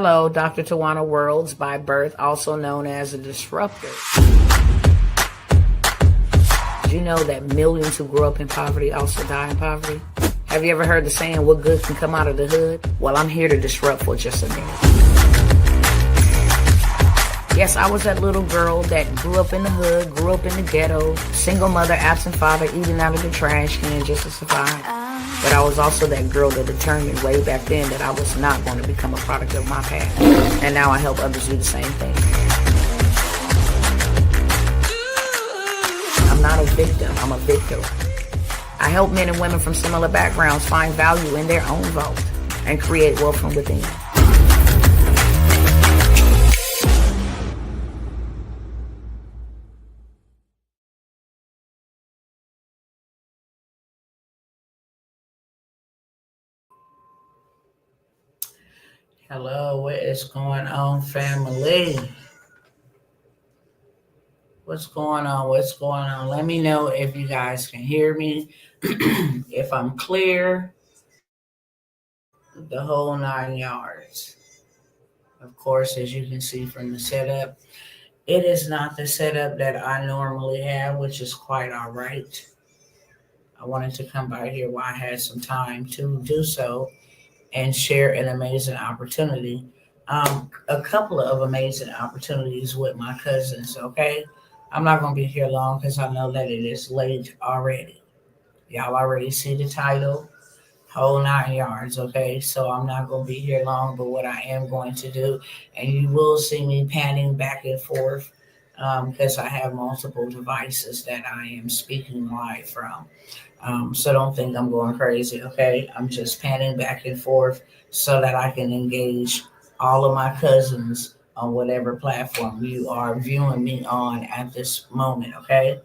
Hello, Dr. Tawana Worlds by birth, also known as a disruptor. Did you know that millions who grew up in poverty also die in poverty? Have you ever heard the saying, what good can come out of the hood? Well, I'm here to disrupt for just a minute. Yes, I was that little girl that grew up in the hood, grew up in the ghetto, single mother, absent father, eating out of the trash can just to survive. But I was also that girl that determined way back then that I was not going to become a product of my past. And now I help others do the same thing. I'm not a victim, I'm a victor. I help men and women from similar backgrounds find value in their own vote and create wealth from within. Hello, what is going on, family? What's going on? What's going on? Let me know if you guys can hear me, if I'm clear, the whole 9 yards. Of course, as you can see from the setup, it is not the setup that I normally have, which is quite all right. I wanted to come by here while I had some time to do so and share an amazing opportunity. A couple of amazing opportunities with my cousins, okay? I'm not going to be here long because I know that it is late already. Y'all already see the title, whole 9 yards, okay? So I'm not going to be here long, but what I am going to do, and you will see me panning back and forth because I have multiple devices that I am speaking live from. So don't think I'm going crazy, okay? I'm just panning back and forth so that I can engage all of my cousins on whatever platform you are viewing me on at this moment, okay?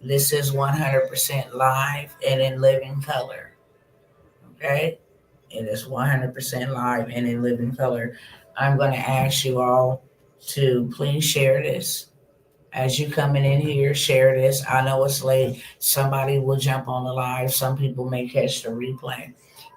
This is 100% live and in living color, okay? It is 100% live and in living color. I'm going to ask you all to please share this. As you coming in here, share this. I know it's late. Somebody will jump on the live. Some people may catch the replay.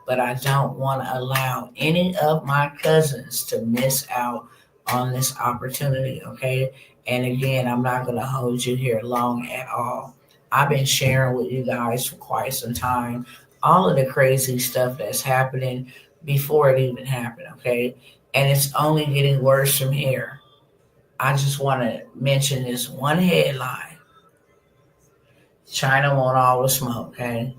But I don't want to allow any of my cousins to miss out on this opportunity, okay? And again, I'm not going to hold you here long at all. I've been sharing with you guys for quite some time all of the crazy stuff that's happening before it even happened, okay? And it's only getting worse from here. I just want to mention this one headline. China want all the smoke, okay?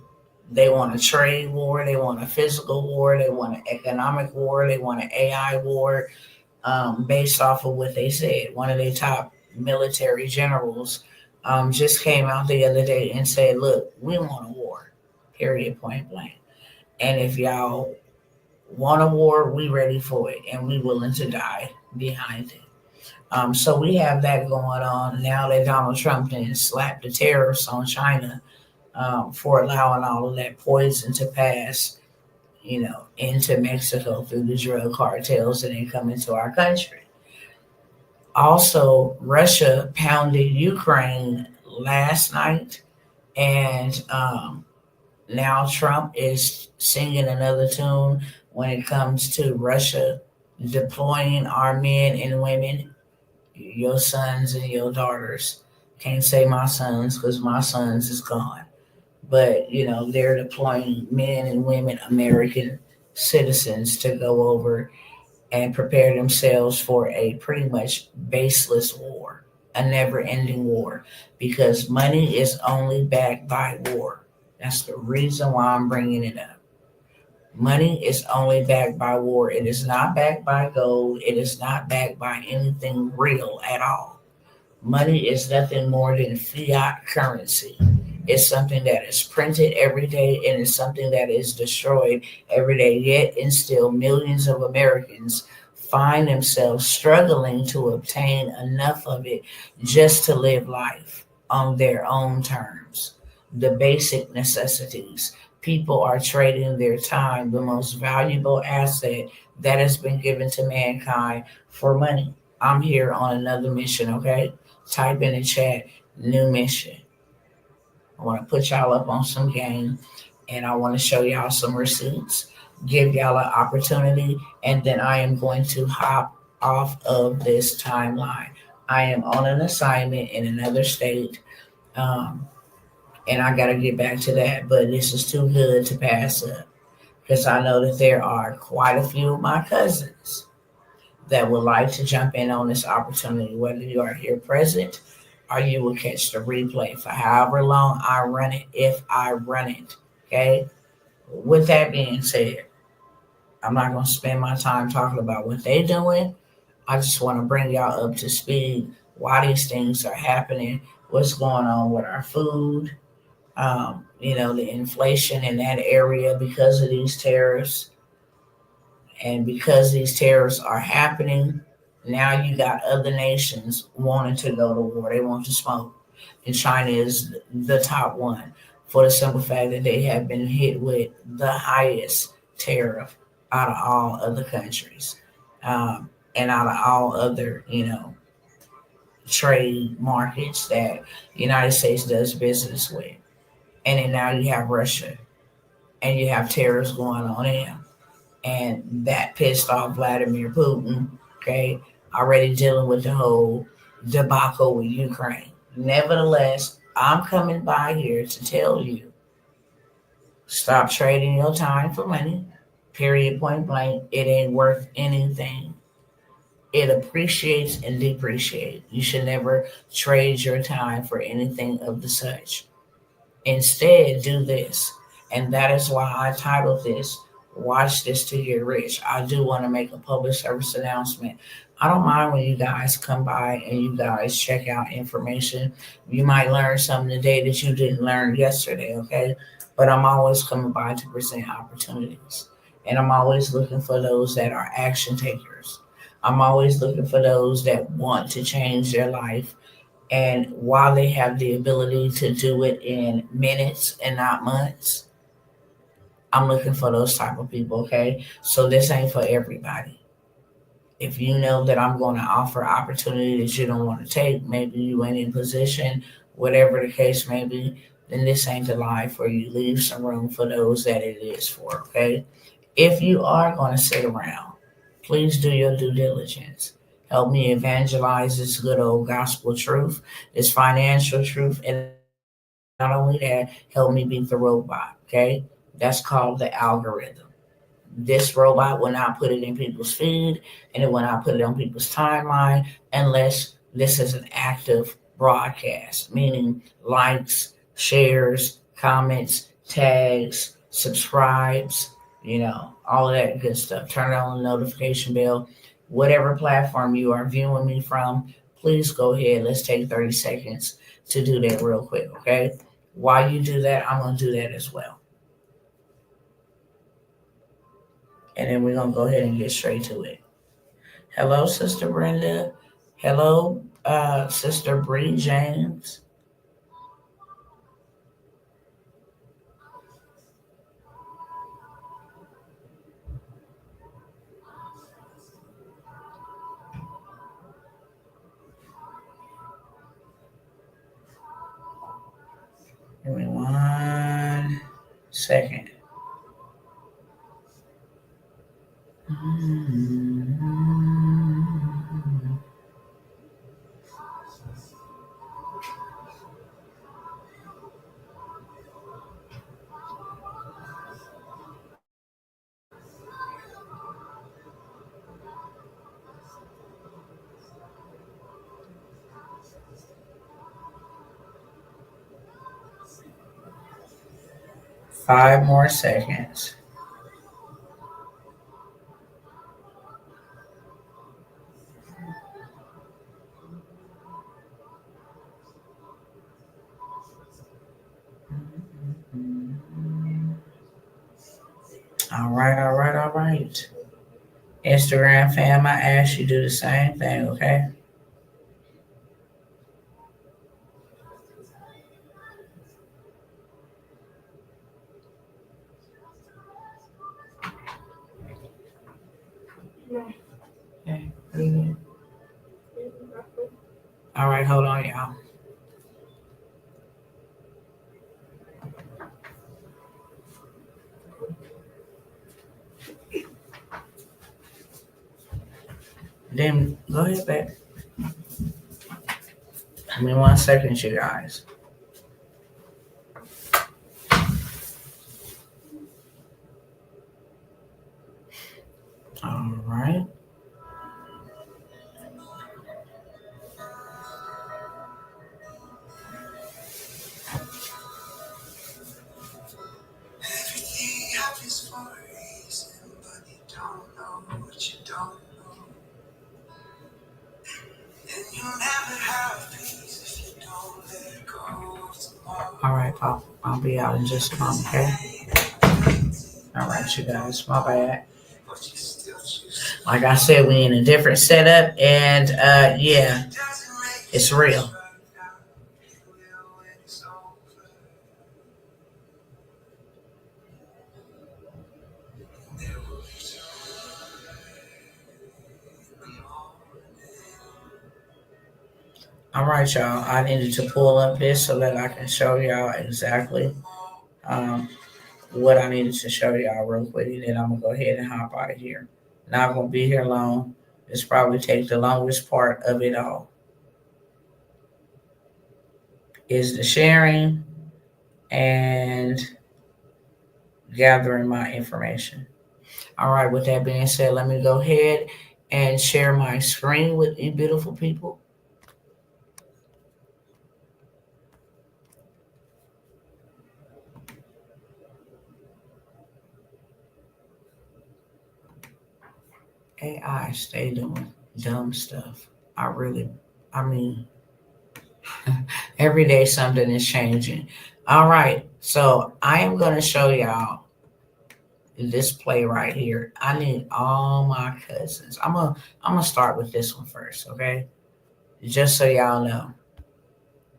They want a trade war. They want a physical war. They want an economic war. They want an AI war based off of what they said. One of their top military generals just came out the other day and said, look, we want a war, period, point blank. And if y'all want a war, we ready for it, and we willing to die behind it. So we have that going on now that Donald Trump then slapped the tariffs on China for allowing all of that poison to pass, into Mexico through the drug cartels and then come into our country. Also, Russia pounded Ukraine last night, and now Trump is singing another tune when it comes to Russia deploying our men and women, your sons and your daughters. Can't say my sons because my sons is gone. But, they're deploying men and women, American citizens, to go over and prepare themselves for a pretty much baseless war, a never-ending war, because money is only backed by war. That's the reason why I'm bringing it up. Money is only backed by war. It is not backed by gold. It is not backed by anything real at all. Money is nothing more than fiat currency. It's something that is printed every day, and it's something that is destroyed every day. Yet and still, millions of Americans find themselves struggling to obtain enough of it just to live life on their own terms. The basic necessities. People are trading their time, the most valuable asset that has been given to mankind, for money. I'm here on another mission, okay? Type in the chat, new mission. I want to put y'all up on some game, and I want to show y'all some receipts give y'all an opportunity, and then I am going to hop off of this timeline. I am on an assignment in another state, um, and I got to get back to that, but this is too good to pass up because I know that there are quite a few of my cousins that would like to jump in on this opportunity, whether you are here present or you will catch the replay for however long I run it, if I run it. Okay. With that being said, I'm not going to spend my time talking about what they're doing. I just want to bring y'all up to speed why these things are happening, what's going on with our food, the inflation in that area because of these tariffs. And because these tariffs are happening, now you got other nations wanting to go to war. They want to smoke. And China is the top one for the simple fact that they have been hit with the highest tariff out of all other countries, and out of all other, trade markets that the United States does business with. And then now you have Russia and you have tariffs going on there, and that pissed off Vladimir Putin. Okay, already dealing with the whole debacle with Ukraine. Nevertheless, I'm coming by here to tell you, stop trading your time for money. Period. Point blank. It ain't worth anything. It appreciates and depreciates. You should never trade your time for anything of the such. Instead, do this. And that is why I titled this Watch This to Get Rich. I do want to make a public service announcement. I don't mind when you guys come by and you guys check out information. You might learn something today that you didn't learn yesterday, okay? But I'm always coming by to present opportunities. And I'm always looking for those that are action takers. I'm always looking for those that want to change their life, and while they have the ability to do it in minutes and not months, I'm looking for those type of people, okay? So this ain't for everybody. If you know that I'm going to offer opportunity that you don't want to take, maybe you ain't in position, whatever the case may be, then this ain't the life for you. Leave some room for those that it is for, okay? If you are going to sit around, please do your due diligence. Help me evangelize this good old gospel truth, this financial truth, and not only that, help me beat the robot, okay? That's called the algorithm. This robot will not put it in people's feed, and it will not put it on people's timeline unless this is an active broadcast, meaning likes, shares, comments, tags, subscribes, all of that good stuff. Turn on the notification bell. Whatever platform you are viewing me from, please go ahead. Let's take 30 seconds to do that real quick, okay? While you do that, I'm going to do that as well. And then we're going to go ahead and get straight to it. Hello, Sister Brenda. Hello, Sister Bree James. Give me 1 second. Mm-hmm. 5 more seconds. All right, all right, all right. Instagram fam, I ask you do the same thing, okay? Okay. All right, hold on, y'all. Then go ahead, babe. Give me 1 second, you guys. All right. All right, Pop. I'll be out in just a moment, okay? All right, you guys. My bad. Like I said, we in a different setup, and yeah, it's real. All right, y'all. I needed to pull up this so that I can show y'all exactly um, what I needed to show y'all real quick, and then I'm gonna go ahead and hop out of here. Not gonna be here long. This probably take the longest part of it all is the sharing and gathering my information. All right, with that being said, let me go ahead and share my screen with you beautiful people. AI stay doing dumb stuff. I mean, every day something is changing. All right, so I am going to show y'all this play right here. I need all my cousins. I'm gonna start with this one first, okay? Just so y'all know.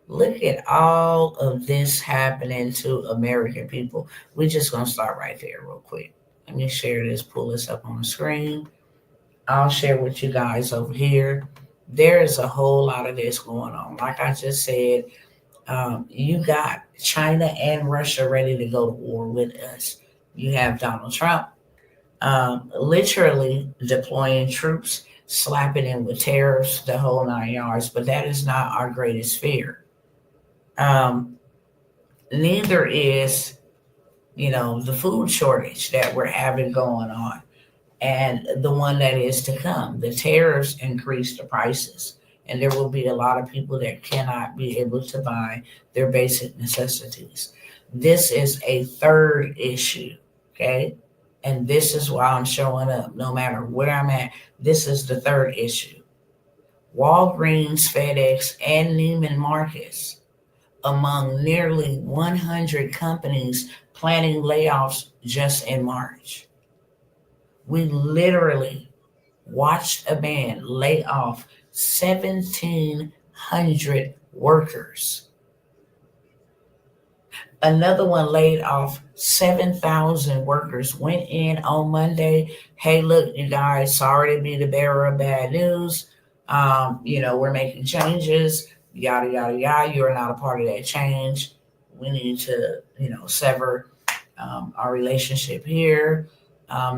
Look at all of this happening to American people. We're just gonna start right there real quick. Let me share this, pull this up on the screen. I'll share with you guys over here. There is a whole lot of this going on. Like I just said, you got China and Russia ready to go to war with us. You have Donald Trump literally deploying troops, slapping in with tariffs, the whole 9 yards. But that is not our greatest fear. Um, Neither is, the food shortage that we're having going on, and the one that is to come. The tariffs increase the prices, and there will be a lot of people that cannot be able to buy their basic necessities. This is a third issue, okay? And this is why I'm showing up no matter where I'm at. This is the third issue. Walgreens, FedEx, and Neiman Marcus, among nearly 100 companies planning layoffs just in March. We literally watched a man lay off 1,700 workers. Another one laid off 7,000 workers. Went in on Monday. Hey, look, you guys, sorry to be the bearer of bad news. We're making changes, yada, yada, yada. You're not a part of that change. We need to, sever our relationship here.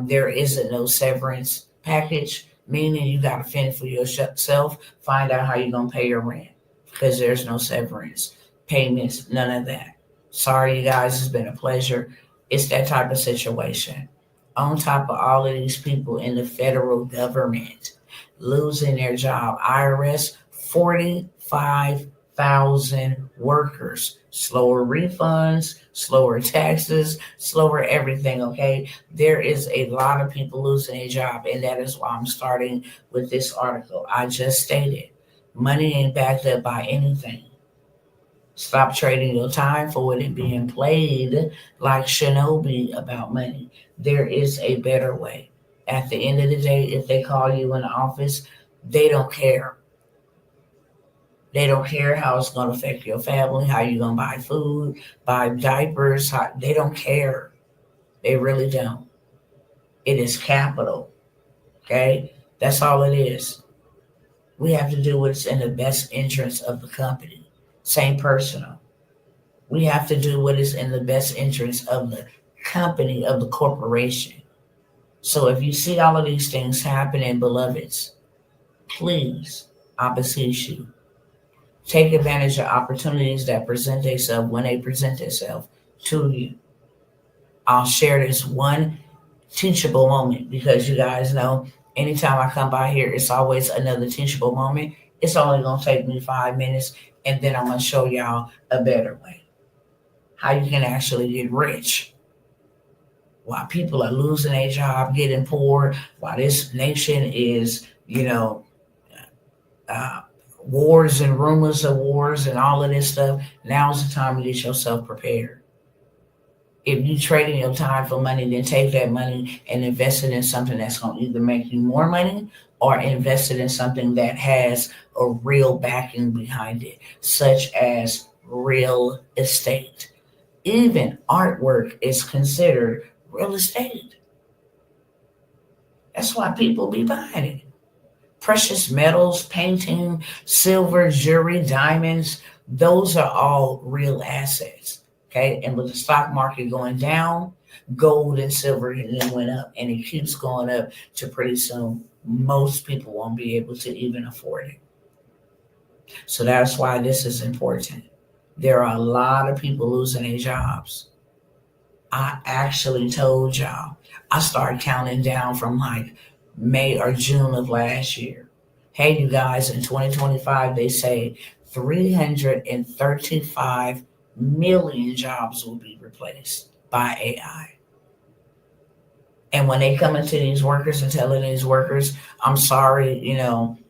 There isn't no severance package, meaning you got to fend for yourself, find out how you're going to pay your rent because there's no severance payments, none of that. Sorry, you guys, it's been a pleasure. It's that type of situation. On top of all of these people in the federal government losing their job, IRS, 45,000 workers, slower refunds, slower taxes, slower everything, okay? There is a lot of people losing a job, and that is why I'm starting with this article. I just stated money ain't backed up by anything. Stop trading your time for it and being played like Shinobi about money. There is a better way. At the end of the day, if they call you in the office, they don't care. They don't care how it's going to affect your family, how you're going to buy food, buy diapers. They don't care. They really don't. It is capital. Okay? That's all it is. We have to do what's in the best interest of the company. Same personal. We have to do what is in the best interest of the company, of the corporation. So if you see all of these things happening, beloveds, please, I beseech you, take advantage of opportunities that present themselves when they present themselves to you. I'll share this one teachable moment because you guys know anytime I come by here, it's always another teachable moment. It's only going to take me 5 minutes, and then I'm going to show y'all a better way how you can actually get rich while people are losing their job, getting poor, while this nation is, uh, wars and rumors of wars and all of this stuff. Now's the time to get yourself prepared. If you trading your time for money, then take that money and invest it in something that's going to either make you more money or invest it in something that has a real backing behind it, such as real estate. Even artwork is considered real estate. That's why people be buying it. Precious metals, painting, silver, jewelry, diamonds, those are all real assets. Okay. And with the stock market going down, gold and silver went up, and it keeps going up to pretty soon most people won't be able to even afford it. So that's why this is important. There are a lot of people losing their jobs. I actually told y'all, I started counting down from like May or June of last year. Hey, you guys, in 2025, they say 335 million jobs will be replaced by AI. And when they come into these workers and telling these workers, I'm sorry,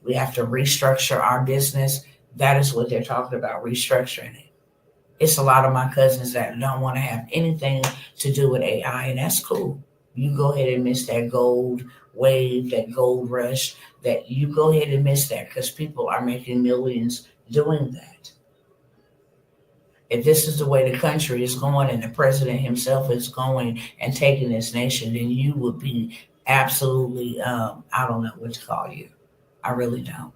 we have to restructure our business, that is what they're talking about, restructuring it. It's a lot of my cousins that don't want to have anything to do with AI, and that's cool. You go ahead and miss that gold wave, that gold rush, that you go ahead and miss that because people are making millions doing that. If this is the way the country is going and the president himself is going and taking this nation, then you would be absolutely, I don't know what to call you. I really don't.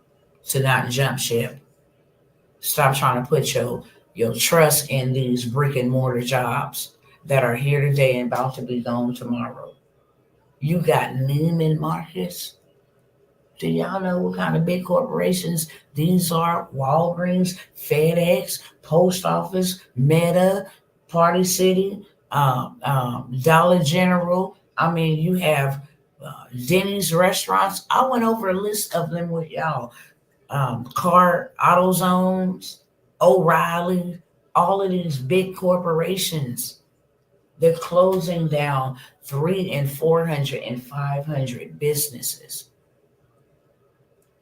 To not jump ship. Stop trying to put your trust in these brick and mortar jobs that are here today and about to be gone tomorrow. You got Neiman Marcus. Do y'all know what kind of big corporations these are? Walgreens, FedEx, Post Office, Meta, Party City, Dollar General. I mean, you have Denny's restaurants. I went over a list of them with y'all. Car, AutoZones, O'Reilly, all of these big corporations, they're closing down 300 and 400 and 500 businesses.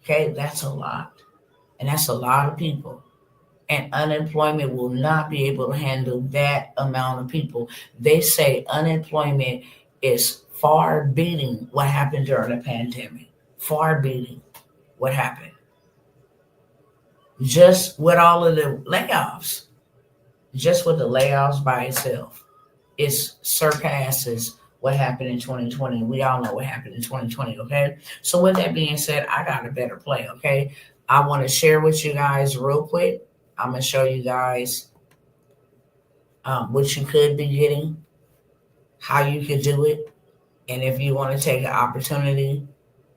Okay, that's a lot. And that's a lot of people. And unemployment will not be able to handle that amount of people. They say unemployment is far beating what happened during the pandemic. Far beating what happened. Just with all of the layoffs, just with the layoffs by itself, it surpasses what happened in 2020. We all know what happened in 2020, okay? So with that being said, I got a better play, okay? I want to share with you guys real quick. I'm going to show you guys what you could be getting, how you could do it. And if you want to take an opportunity,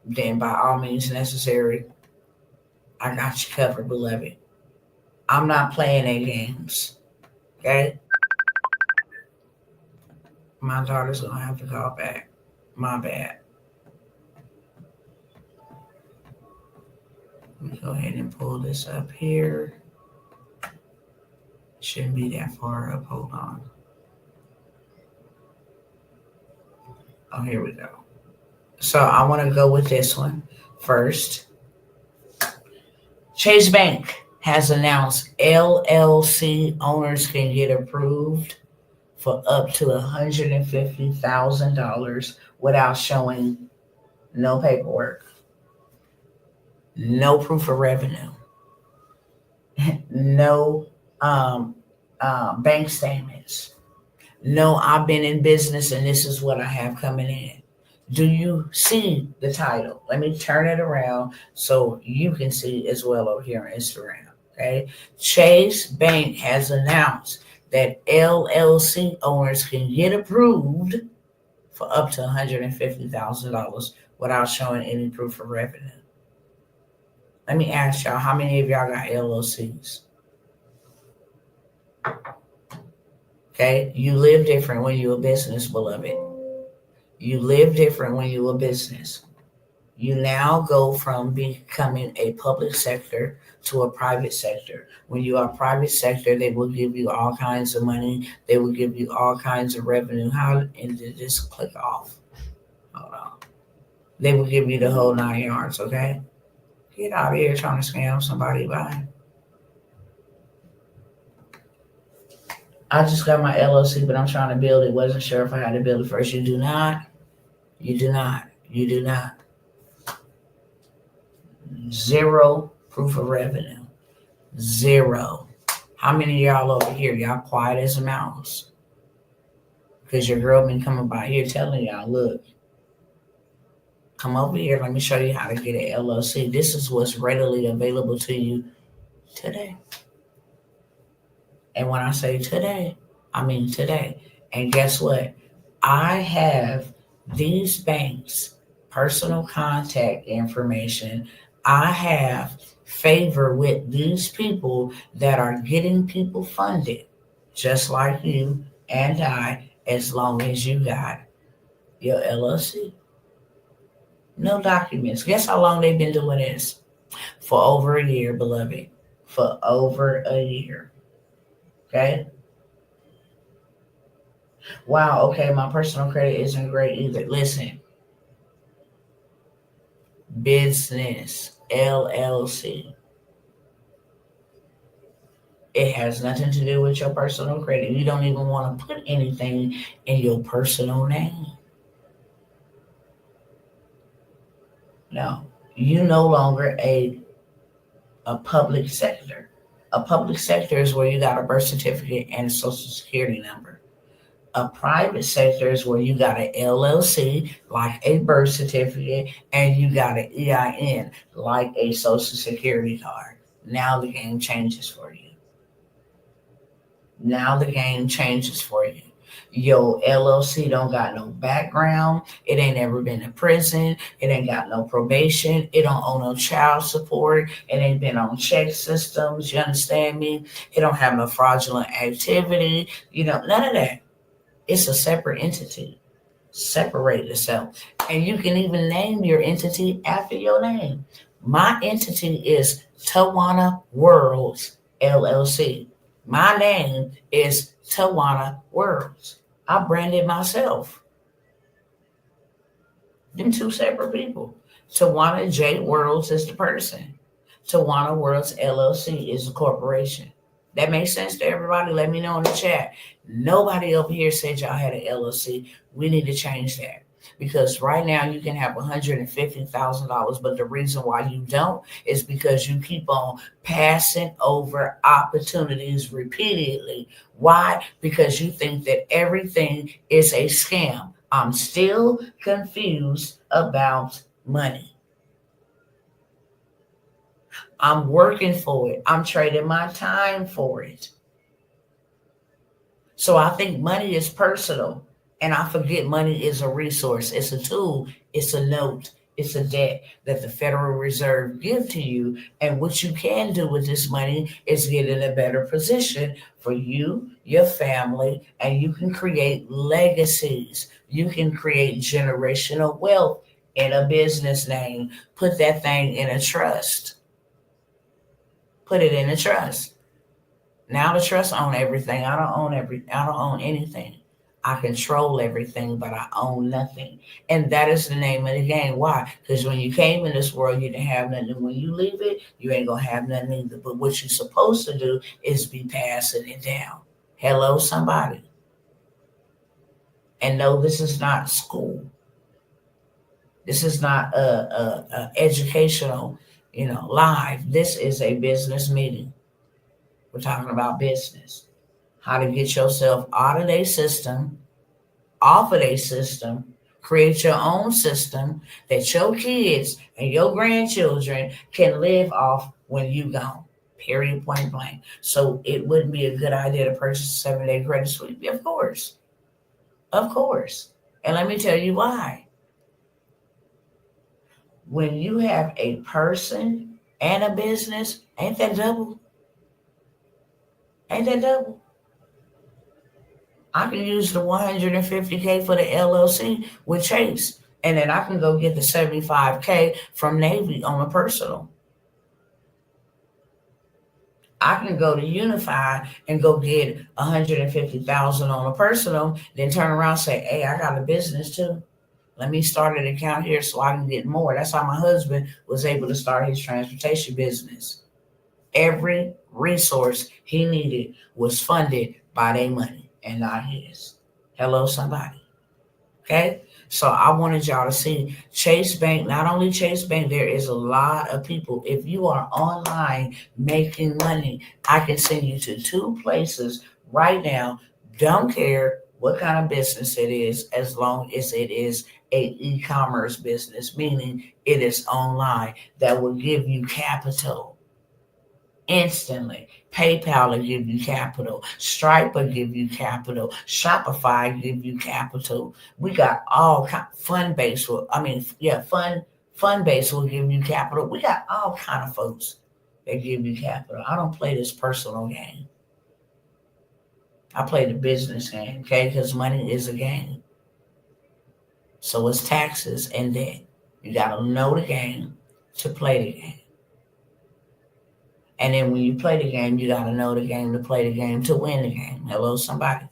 then by all means necessary, I got you covered, beloved. I'm not playing any games, okay? My daughter's going to have to call back. My bad. Let me go ahead and pull this up here. Shouldn't be that far up. Hold on. Oh, here we go. So I want to go with this one first. Chase Bank has announced LLC owners can get approved for up to $150,000 without showing no paperwork, no proof of revenue, no bank statements, no I've been in business and this is what I have coming in. Do you see the title? Let me turn it around so you can see as well over here on Instagram. Okay. Chase Bank has announced that LLC owners can get approved for up to $150,000 without showing any proof of revenue. Let me ask y'all, how many of y'all got LLCs? Okay, you live different when you're a business, beloved. You live different when you're a business. You now go from becoming a public sector to a private sector. When you are private sector, they will give you all kinds of money. They will give you all kinds of revenue. How and did this click off? Hold on. They will give you the whole 9 yards. Okay, get out of here trying to scam somebody. Bye. I just got my LLC, but I'm trying to build it. Wasn't sure if I had to build it first. You do not. You do not. You do not. Zero proof of revenue. Zero. How many of y'all over here? Y'all quiet as a mouse. Because your girl been coming by here telling y'all, look, come over here. Let me show you how to get an LLC. This is what's readily available to you today. And when I say today, I mean today. And guess what? I have these banks' personal contact information. I have favor with these people that are getting people funded, just like you and I, as long as you got your LLC. No documents. Guess how long they've been doing this? For over a year, beloved. For over a year. Okay? Wow, okay, my personal credit isn't great either. Listen, business, LLC. It has nothing to do with your personal credit. You don't even want to put anything in your personal name. No, you no longer a public sector. A public sector is where you got a birth certificate and a social security number. A private sector is where you got an LLC, like a birth certificate, and you got an EIN, like a social security card. Now the game changes for you. Now the game changes for you. Your LLC don't got no background. It ain't ever been in prison. It ain't got no probation. It don't owe no child support. It ain't been on check systems. You understand me? It don't have no fraudulent activity. None of that. It's a separate entity. Separate itself. And you can even name your entity after your name. My entity is Tawana Worlds LLC. My name is Tawana Worlds. I branded myself. Them two separate people. Tawana J. Worlds is the person. Tawana Worlds LLC is the corporation. That makes sense to everybody? Let me know in the chat. Nobody over here said y'all had an LLC. We need to change that. Because right now you can have $150,000, but the reason why you don't is because you keep on passing over opportunities repeatedly. Why? Because you think that everything is a scam. I'm still confused about money. I'm working for it. I'm trading my time for it. So I think money is personal, and I forget money is a resource. It's a tool. It's a note. It's a debt that the Federal Reserve give to you. And what you can do with this money is get in a better position for you, your family, and you can create legacies. You can create generational wealth in a business name. Put that thing in a trust. Put it in a trust. Now the trust own everything. I don't own anything. I control everything, but I own nothing. And that is the name of the game. Why? Because when you came in this world, you didn't have nothing. When you leave it, you ain't gonna have nothing either. But what you're supposed to do is be passing it down. Hello, somebody. And no, this is not school. This is not a educational, live. This is a business meeting. We're talking about business. How to get yourself out of their system, off of their system, create your own system that your kids and your grandchildren can live off when you gone. Period, point blank. So it wouldn't be a good idea to purchase a 7-day credit sweep. Of course. Of course. And let me tell you why. When you have a person and a business, ain't that double? Ain't that double? I can use the 150K for the LLC with Chase, and then I can go get the 75K from Navy on a personal. I can go to Unify and go get 150,000 on a personal, then turn around and say, "Hey, I got a business too. Let me start an account here so I can get more." That's how my husband was able to start his transportation business. Every resource he needed was funded by their money and not his. Hello, somebody. Okay? So I wanted y'all to see Chase Bank, not only Chase Bank, there is a lot of people. If you are online making money, I can send you to two places right now. Don't care what kind of business it is, as long as it is a e-commerce business, meaning it is online, that will give you capital instantly. PayPal will give you capital. Stripe will give you capital. Shopify give you capital. We got all kind. Funbase will. Funbase will give you capital. We got all kind of folks that give you capital. I don't play this personal game. I play the business game, okay? Because money is a game. So it's taxes and debt. You got to know the game to play the game. And then when you play the game, you got to know the game to play the game to win the game. Hello, somebody.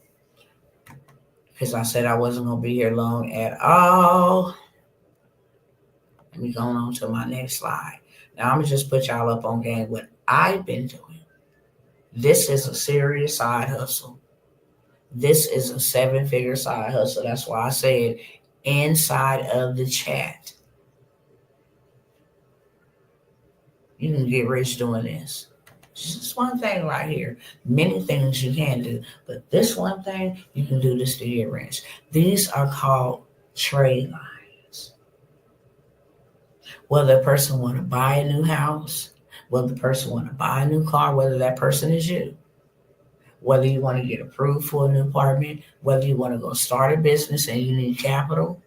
Because I said I wasn't going to be here long at all. Let me go on to my next slide. Now, I'm going to just put y'all up on game what I've been doing. This is a serious side hustle. This is a 7-figure side hustle. That's why I said inside of the chat, you can get rich doing this. Just one thing right here. Many things you can do, but this one thing you can do this to get rich. These are called trade lines. Whether a person want to buy a new house, whether the person want to buy a new car, whether that person is you, whether you want to get approved for a new apartment, whether you want to go start a business and you need capital,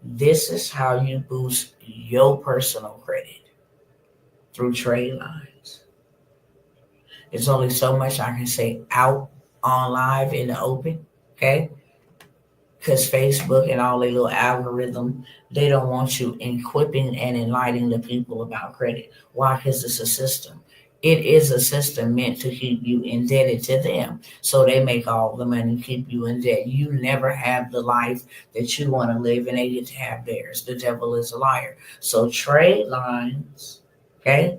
this is how you boost your personal credit through trade lines. There's only so much I can say out on live in the open, okay? Because Facebook and all their little algorithm, they don't want you equipping and enlightening the people about credit. Why? Because it's a system. It is a system meant to keep you indebted to them. So they make all the money, keep you in debt. You never have the life that you want to live, and they get to have theirs. The devil is a liar. So trade lines, okay?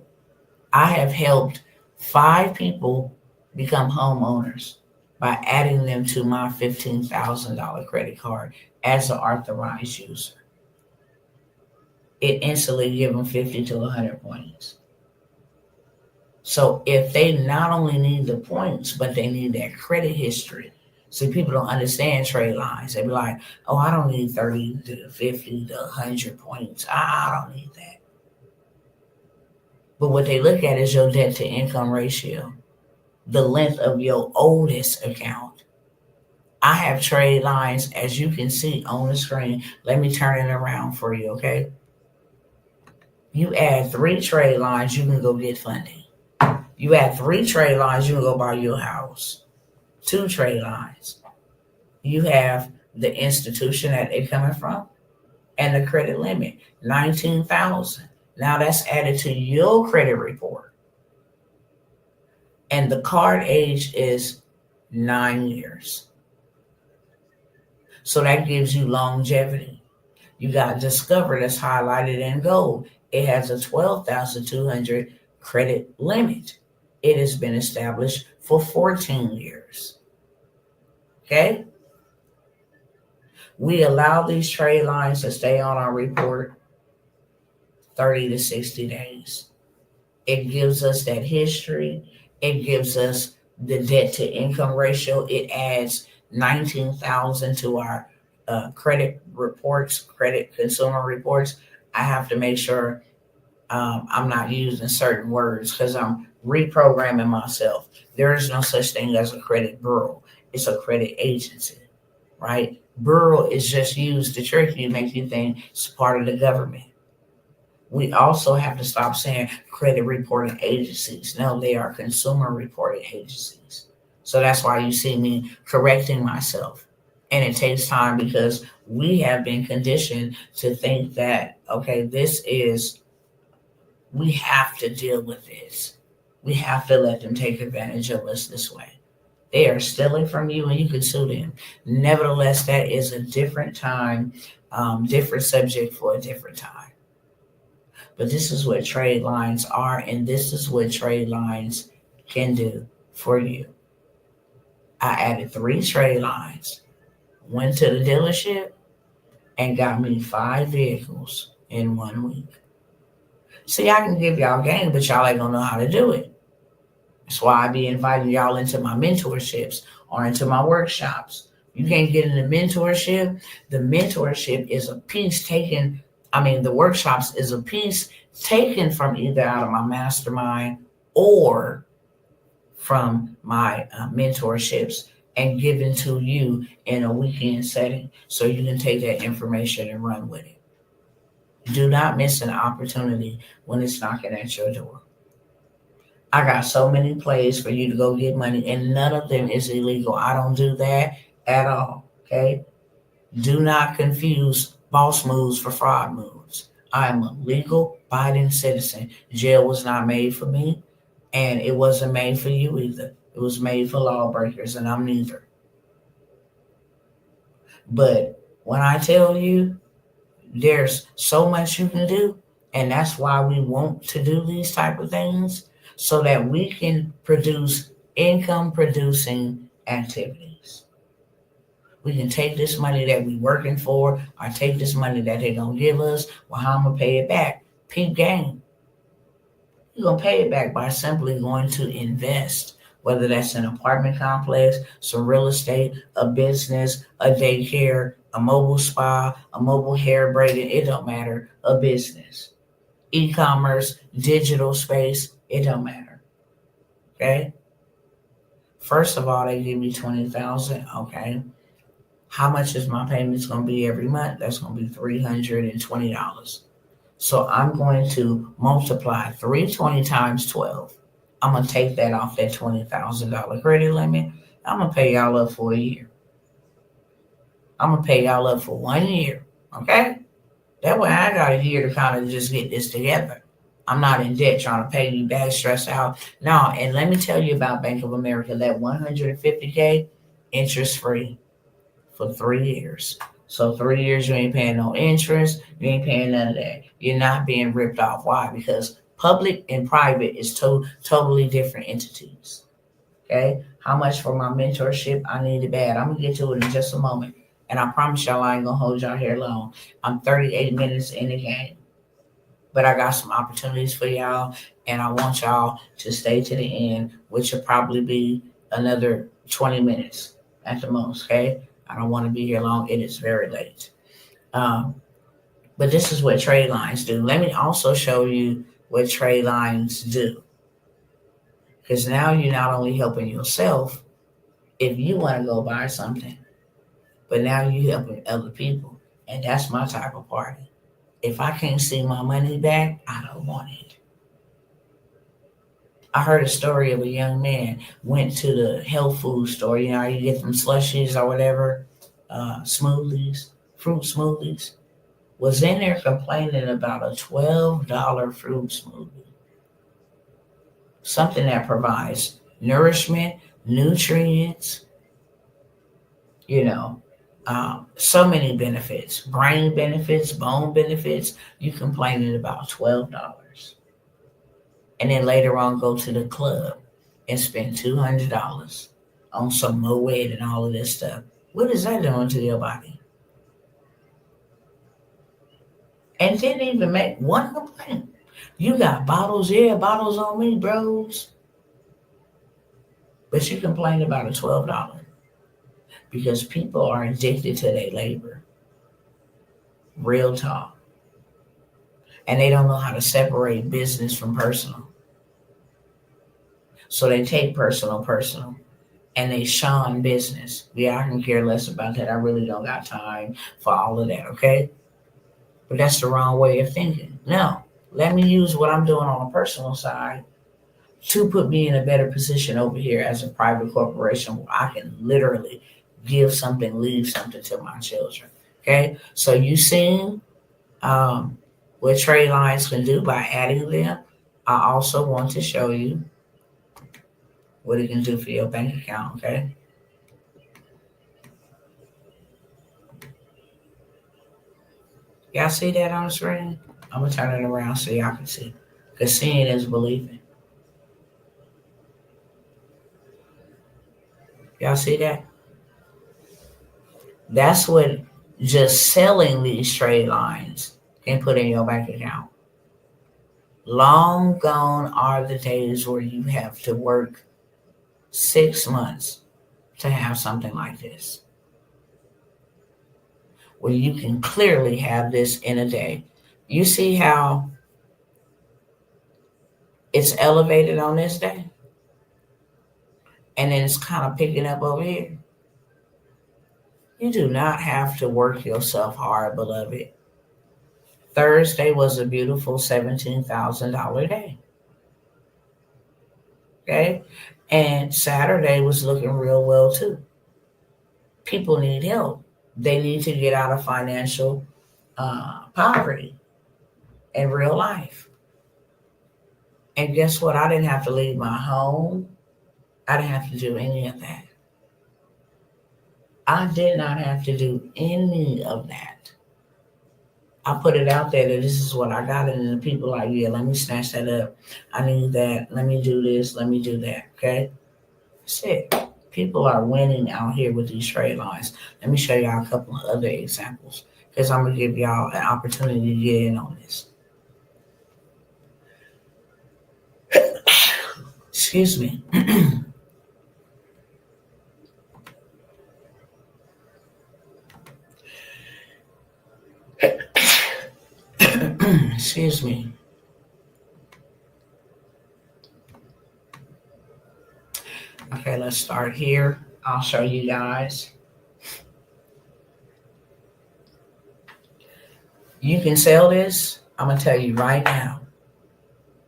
I have helped 5 people become homeowners by adding them to my $15,000 credit card as an authorized user. It instantly gives them 50 to 100 points. So if they not only need the points, but they need that credit history. See, people don't understand trade lines. They be like, "Oh, I don't need 30 to 50 to 100 points. I don't need that." But what they look at is your debt to income ratio, the length of your oldest account. I have trade lines, as you can see on the screen. Let me turn it around for you, okay? You add 3 trade lines, you can go get funding. You add 3 trade lines, you can go buy your house. 2 trade lines. You have the institution that they're coming from and the credit limit, 19,000. Now that's added to your credit report. And the card age is 9 years. So that gives you longevity. You got Discover that's highlighted in gold. It has a 12,200 credit limit. It has been established for 14 years. Okay? We allow these trade lines to stay on our report 30 to 60 days. It gives us that history. It gives us the debt to income ratio. It adds 19,000 to our credit reports, credit consumer reports. I have to make sure I'm not using certain words because I'm reprogramming myself. There is no such thing as a credit bureau. It's a credit agency, right? Bureau is just used to trick you, make you think it's part of the government. We also have to stop saying credit reporting agencies. No, they are consumer reporting agencies. So that's why you see me correcting myself. And it takes time because we have been conditioned to think that, okay, we have to deal with this. We have to let them take advantage of us this way. They are stealing from you and you can sue them. Nevertheless, that is a different time, different subject for a different time. But this is what trade lines are, and this is what trade lines can do for you. I added 3 trade lines, went to the dealership, and got me 5 vehicles in 1 week. See, I can give y'all game, but y'all ain't gonna know how to do it. That's why I be inviting y'all into my mentorships or into my workshops. You can't get in the mentorship. The mentorship is a piece taken, the workshops is a piece taken from either out of my mastermind or from my mentorships and given to you in a weekend setting so you can take that information and run with it. Do not miss an opportunity when it's knocking at your door. I got so many plays for you to go get money, and none of them is illegal. I don't do that at all. Okay? Do not confuse boss moves for fraud moves. I am a legal abiding citizen. Jail was not made for me, and it wasn't made for you either. It was made for lawbreakers, and I'm neither. But when I tell you there's so much you can do, and that's why we want to do these type of things so that we can produce income producing activities. We can take this money that we working for or take this money that they gonna give us. Well, how I'm gonna pay it back? Peep game. You're gonna pay it back by simply going to invest, whether that's an apartment complex, some real estate, a business, a daycare, a mobile spa, a mobile hair braiding, it don't matter, a business. E-commerce, digital space, it don't matter. Okay? First of all, they give me 20,000. Okay. How much is my payments gonna be every month? That's gonna be $320. So I'm going to multiply 320 times 12. I'm gonna take that off that $20,000 credit limit. I'm gonna pay y'all up for a year. I'm gonna pay y'all up for 1 year. Okay? That way I got a year to kind of just get this together. I'm not in debt trying to pay you back, stressed out. No, and let me tell you about Bank of America. That 150K interest free for 3 years. So 3 years you ain't paying no interest, you ain't paying none of that. You're not being ripped off. Why? Because public and private is totally different entities. Okay? How much for my mentorship? I need it bad. I'm gonna get to it in just a moment. And I promise y'all I ain't gonna hold y'all here long. I'm 38 minutes in the game. But I got some opportunities for y'all, and I want y'all to stay to the end, which will probably be another 20 minutes at the most, okay? I don't want to be here long. It is very late. Um, but this is what trade lines do. Let me also show you what trade lines do. Because now you're not only helping yourself if you want to go buy something, but now you're helping other people. And that's my type of party. If I can't see my money back, I don't want it. I heard a story of a young man went to the health food store. You know, you get them slushies or whatever, smoothies, fruit smoothies. Was in there complaining about a $12 fruit smoothie. Something that provides nourishment, nutrients, you know, so many benefits, brain benefits, bone benefits. You complaining about $12. And then later on go to the club and spend $200 on some Moet and all of this stuff. What is that doing to your body? And didn't even make one complaint. You got bottles here, bottles on me, bros. But you complain about a $12 because people are addicted to their labor. Real talk. And they don't know how to separate business from personal. So they take personal, and they shun business. Yeah, I can care less about that. I really don't got time for all of that, okay? But that's the wrong way of thinking. No. Let me use what I'm doing on a personal side to put me in a better position over here as a private corporation where I can literally give something, leave something to my children. Okay, so you seen um, what trade lines can do by adding them. I also want to show you what it can do for your bank account. Okay, y'all see that on the screen? I'm gonna turn it around so y'all can see. Cause seeing is believing. Y'all see that? That's what just selling these trade lines can put in your bank account. Long gone are the days where you have to work 6 months to have something like this, where you can clearly have this in a day. You see how it's elevated on this day, and then it's kind of picking up over here. You do not have to work yourself hard, beloved. Thursday was a beautiful $17,000 day. Okay. And Saturday was looking real well too. People need help. They need to get out of financial poverty in real life. And guess what? I didn't have to leave my home. I didn't have to do any of that. I did not have to do any of that. I put it out there that this is what I got, and then the people like, yeah, let me snatch that up. I need that. Let me do this. Let me do that. Okay. That's it. People are winning out here with these trade lines. Let me show y'all a couple of other examples because I'm going to give y'all an opportunity to get in on this. Excuse me. Excuse me. Okay, let's start here. I'll show you guys. You can sell this. I'm going to tell you right now.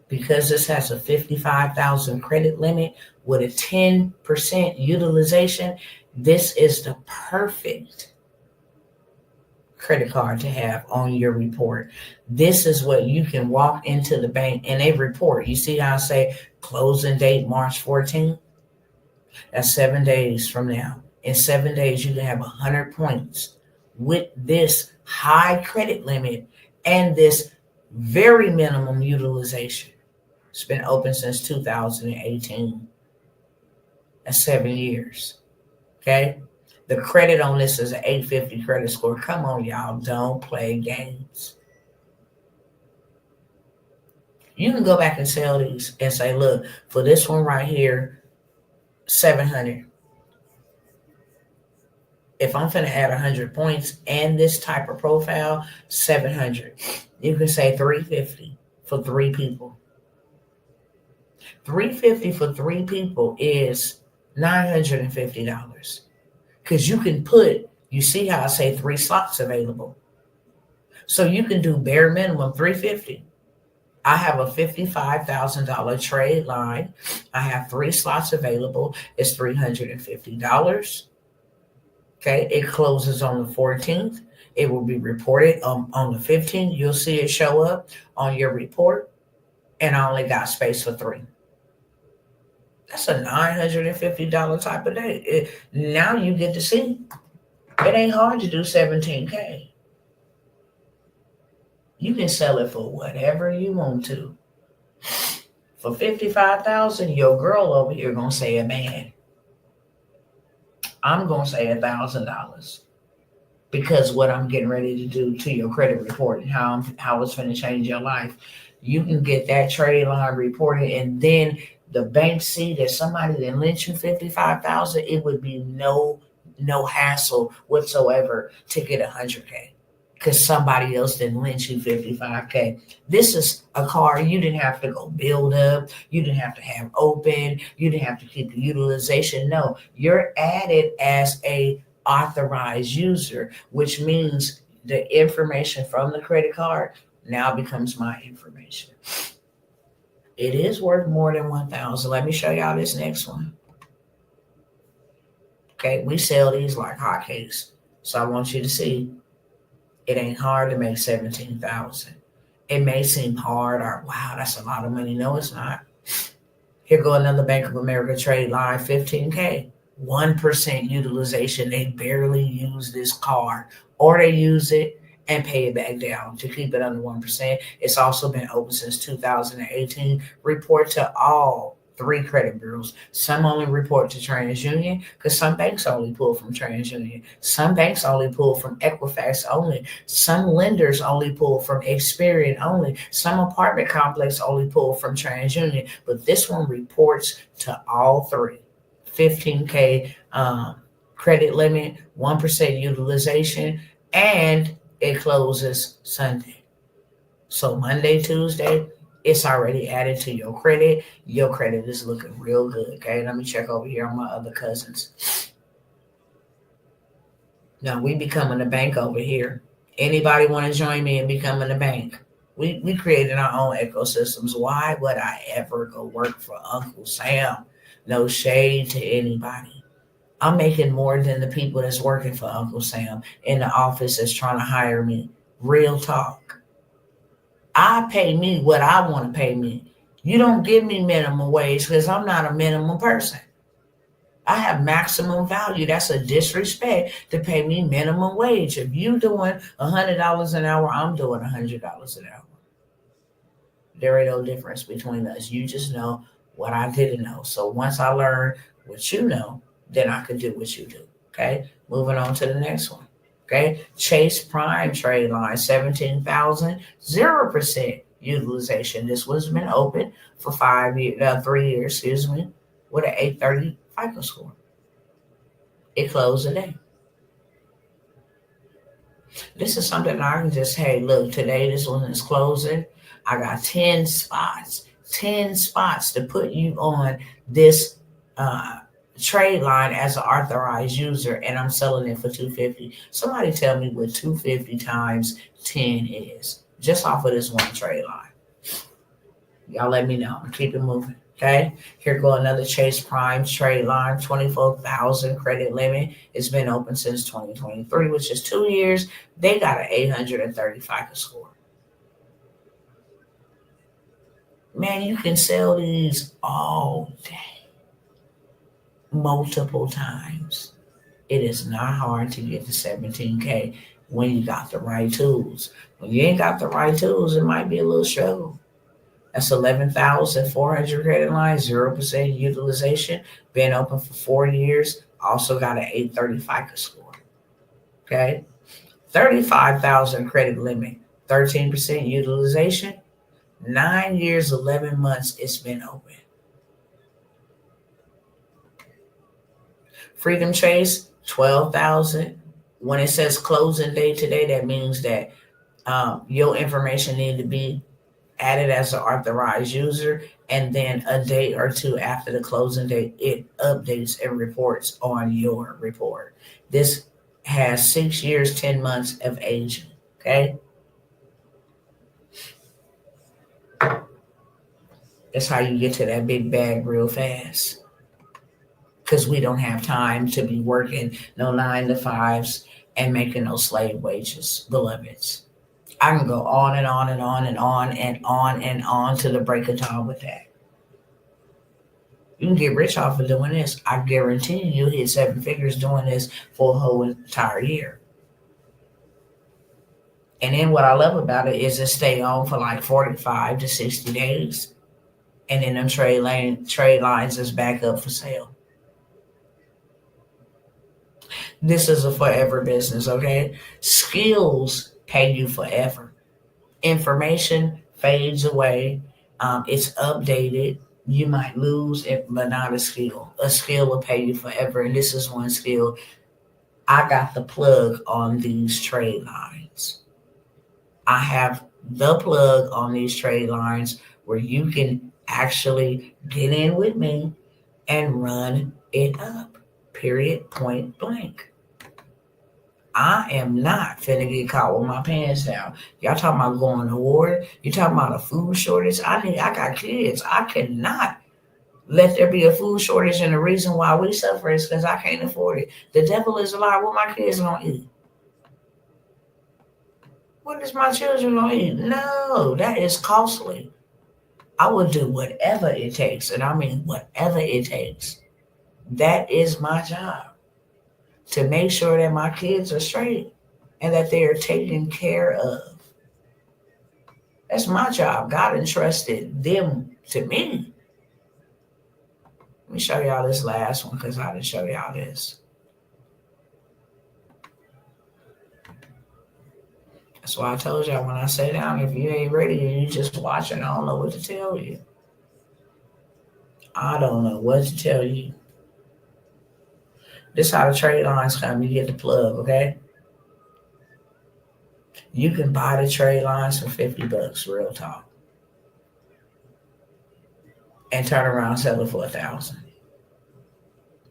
Because this has a 55,000 credit limit with a 10% utilization, this is the perfect credit card to have on your report. This is what you can walk into the bank and they report. You see how I say closing date March 14th? That's 7 days from now. In 7 days, you can have 100 points with this high credit limit and this very minimum utilization. It's been open since 2018. That's 7 years. Okay? The credit on this is an 850 credit score. Come on, y'all. Don't play games. You can go back and sell these and say, look, for this one right here, 700. If I'm going to add 100 points and this type of profile, 700. You can say 350 for 3 people. 350 for 3 people is $950. Because you can put, you see how I say 3 slots available. So you can do bare minimum 350. I have a $55,000 trade line. I have 3 slots available. It's $350. Okay, it closes on the 14th. It will be reported on the 15th. You'll see it show up on your report. And I only got space for 3. That's a $950 type of day. Now you get to see. It ain't hard to do 17K. You can sell it for whatever you want to. For 55,000, your girl over here gonna say a man. I'm gonna say $1,000 because what I'm getting ready to do to your credit report and how it's gonna change your life. You can get that trade line reported, and then the bank see that somebody that lent you 55,000. It would be no hassle whatsoever to get 100K. Because somebody else didn't lend you 55K. This is a car you didn't have to go build up. You didn't have to have open. You didn't have to keep the utilization. No, you're added as a authorized user, which means the information from the credit card now becomes my information. It is worth more than 1,000. Let me show y'all this next one. Okay, we sell these like hotcakes. So I want you to see it ain't hard to make 17,000. It may seem hard or wow, that's a lot of money. No, it's not. Here go another Bank of America trade line, 15K. 1% utilization. They barely use this card, or they use it and pay it back down to keep it under 1%. It's also been open since 2018. Report to all three credit bureaus. Some only report to TransUnion because some banks only pull from TransUnion. Some banks only pull from Equifax only. Some lenders only pull from Experian only. Some apartment complex only pull from TransUnion. But this one reports to all three. 15K credit limit, 1% utilization, and it closes Sunday. So Monday, Tuesday, it's already added to your credit. Your credit is looking real good. Okay, let me check over here on my other cousins. Now we becoming a bank over here. Anybody want to join me in becoming a bank? We created our own ecosystems. Why would I ever go work for Uncle Sam? No shade to anybody. I'm making more than the people that's working for Uncle Sam in the office that's trying to hire me. Real talk. I pay me what I want to pay me. You don't give me minimum wage because I'm not a minimum person. I have maximum value. That's a disrespect to pay me minimum wage. If you doing $100 an hour, I'm doing $100 an hour. There ain't no difference between us. You just know what I didn't know. So once I learn what you know, then I can do what you do. Okay. Moving on to the next one. Okay. Chase Prime trade line, 17,000, 0% utilization. This one's been open for 3 years, with an 830 FICO score. It closed today. This is something I can just, hey, look, today this one is closing. I got 10 spots to put you on this trade line as an authorized user, and I'm selling it for 250. Somebody tell me what 250 times 10 is, just off of this one trade line. Y'all let me know. Keep it moving. Okay, here go another Chase Prime trade line, 24,000 credit limit. It's been open since 2023, which is 2 years. They got an 830 FICO score. Man, you can sell these all day, multiple times. It is not hard to get to 17K when you got the right tools. When you ain't got the right tools, it might be a little struggle. That's 11,400 credit line, 0% utilization. Been open for 4 years. Also got an 830 FICO score. Okay. 35,000 credit limit, 13% utilization. 9 years, 11 months it's been open. Freedom Chase, 12,000. When it says closing day today, that means that your information need to be added as an authorized user, and then a day or two after the closing date, it updates and reports on your report. This has 6 years, 10 months of aging. Okay. That's how you get to that big bag real fast. Because we don't have time to be working no 9 to 5s and making no slave wages, beloveds. I can go on and on and on and on and on and on to the break of dawn with that. You can get rich off of doing this. I guarantee you'll hit 7 figures doing this for a whole entire year. And then what I love about it is it stay on for like 45 to 60 days. And then them trade lines is back up for sale. This is a forever business, okay? Skills pay you forever. Information fades away. It's updated. You might lose it, but not a skill. A skill will pay you forever. And this is one skill. I got the plug on these trade lines. I have the plug on these trade lines where you can actually get in with me and run it up. Period. Point blank. I am not finna get caught with my pants down. Y'all talking about going to war? You talking about a food shortage? I got kids. I cannot let there be a food shortage, and the reason why we suffer is because I can't afford it. The devil is a lie. What my kids gonna eat? What is my children gonna eat? No, that is costly. I will do whatever it takes, and I mean whatever it takes. That is my job, to make sure that my kids are straight and that they are taken care of. That's my job. God entrusted them to me. Let me show y'all this last one because I didn't show y'all this. That's why I told y'all when I say down, if you ain't ready and you just watching, I don't know what to tell you. I don't know what to tell you. This how the trade lines come. You get the plug, okay? You can buy the trade lines for $50, real talk, and turn around and sell it for $1,000.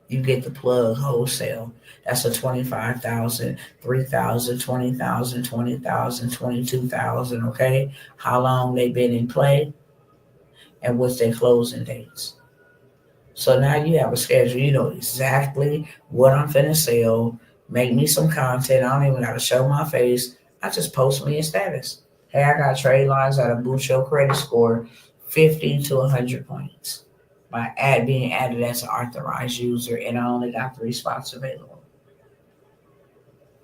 You get the plug wholesale. That's a 25,000, 3,000, 20,000, 20,000, 22,000. Okay, how long they been in play, and what's their closing dates. So now you have a schedule. You know exactly what I'm finna sell. Make me some content. I don't even gotta show my face. I just post me a status. Hey, I got trade lines that'll boost your credit score 50 to 100 points by being added as an authorized user, and I only got 3 spots available.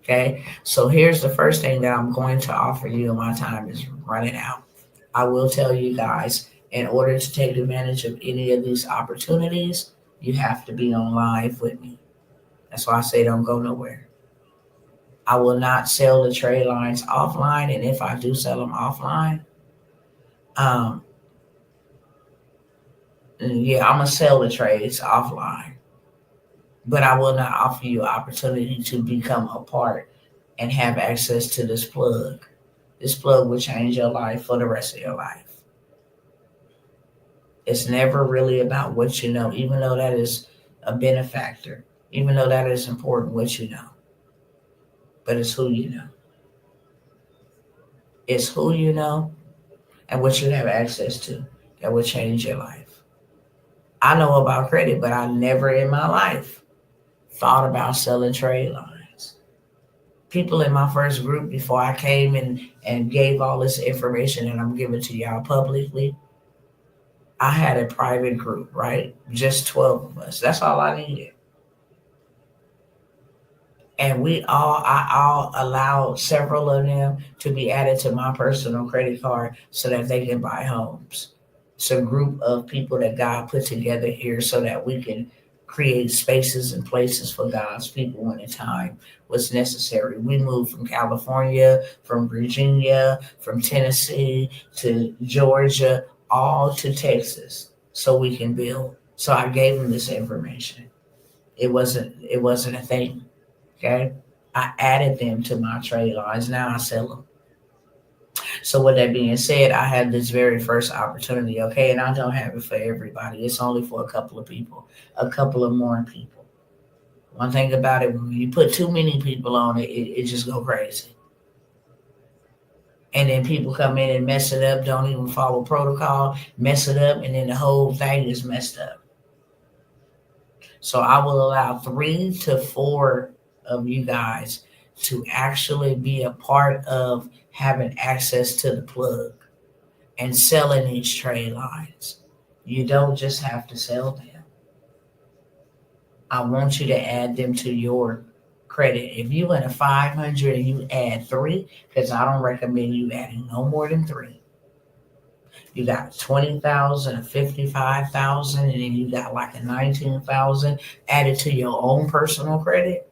Okay, so here's the first thing that I'm going to offer you, and my time is running out. I will tell you guys, in order to take advantage of any of these opportunities, you have to be on live with me. That's why I say don't go nowhere. I will not sell the trade lines offline, and if I do sell them offline, um, yeah, I'm gonna sell the trades offline, but I will not offer you an opportunity to become a part and have access to this plug. This plug will change your life for the rest of your life. It's never really about what you know, even though that is a benefactor, even though that is important, what you know. But it's who you know. It's who you know and what you have access to that will change your life. I know about credit, but I never in my life thought about selling trade lines. People in my first group before I came and gave all this information that I'm giving to y'all publicly, I had a private group, right? Just 12 of us. That's all I needed. And I allowed several of them to be added to my personal credit card so that they can buy homes. It's a group of people that God put together here so that we can create spaces and places for God's people when the time was necessary. We moved from California, from Virginia, from Tennessee to Georgia, all to Texas so we can build. So I gave them this information. It wasn't a thing. Okay. I added them to my trade lines. Now I sell them. So with that being said, I had this very first opportunity. Okay. And I don't have it for everybody. It's only for a couple of people, a couple of more people. One thing about it, when you put too many people on it, it just go crazy. And then people come in and mess it up, don't even follow protocol, mess it up, and then the whole thing is messed up. So I will allow 3 to 4 of you guys to actually be a part of having access to the plug and selling these trade lines. You don't just have to sell them. I want you to add them to your credit. If you win a 500 and you add 3, because I don't recommend you adding no more than 3. You got 20,000, a 55,000, and then you got like a 19,000 added to your own personal credit.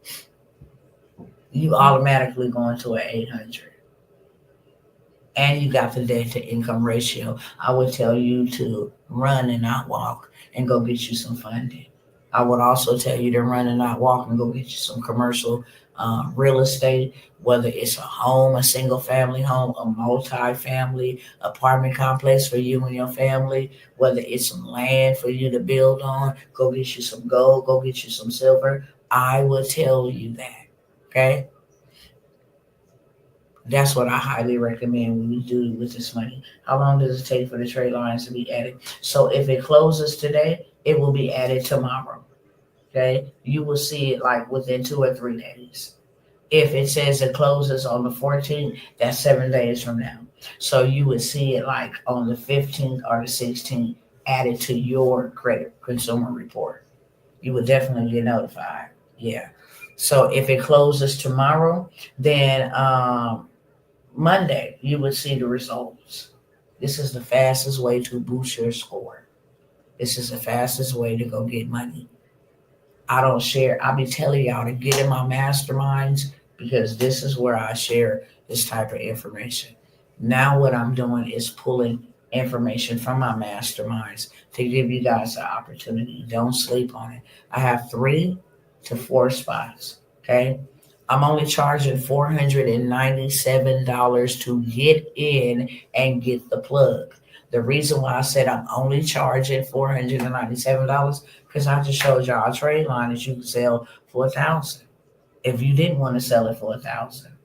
You automatically go into an 800. And you got the debt to income ratio. I would tell you to run and not walk and go get you some funding. I would also tell you to run and not walk and go get you some commercial real estate, whether it's a home, a single family home, a multi-family apartment complex for you and your family, whether it's some land for you to build on, go get you some gold, go get you some silver. I will tell you that, okay? That's what I highly recommend when you do with this money. How long does it take for the trade lines to be added? So if it closes today, it will be added tomorrow. Okay, you will see it like within 2 or 3 days. If it says it closes on the 14th, that's 7 days from now. So you would see it like on the 15th or the 16th added to your credit consumer report. You would definitely get notified. Yeah. So if it closes tomorrow, then Monday you would see the results. This is the fastest way to boost your score. This is the fastest way to go get money. I don't share. I be telling y'all to get in my masterminds because this is where I share this type of information. Now what I'm doing is pulling information from my masterminds to give you guys the opportunity. Don't sleep on it. I have 3 to 4 spots. Okay. I'm only charging $497 to get in and get the plug. The reason why I said I'm only charging $497 because I just showed y'all a trade line that you can sell for 1,000. If you didn't want to sell it for 1,000,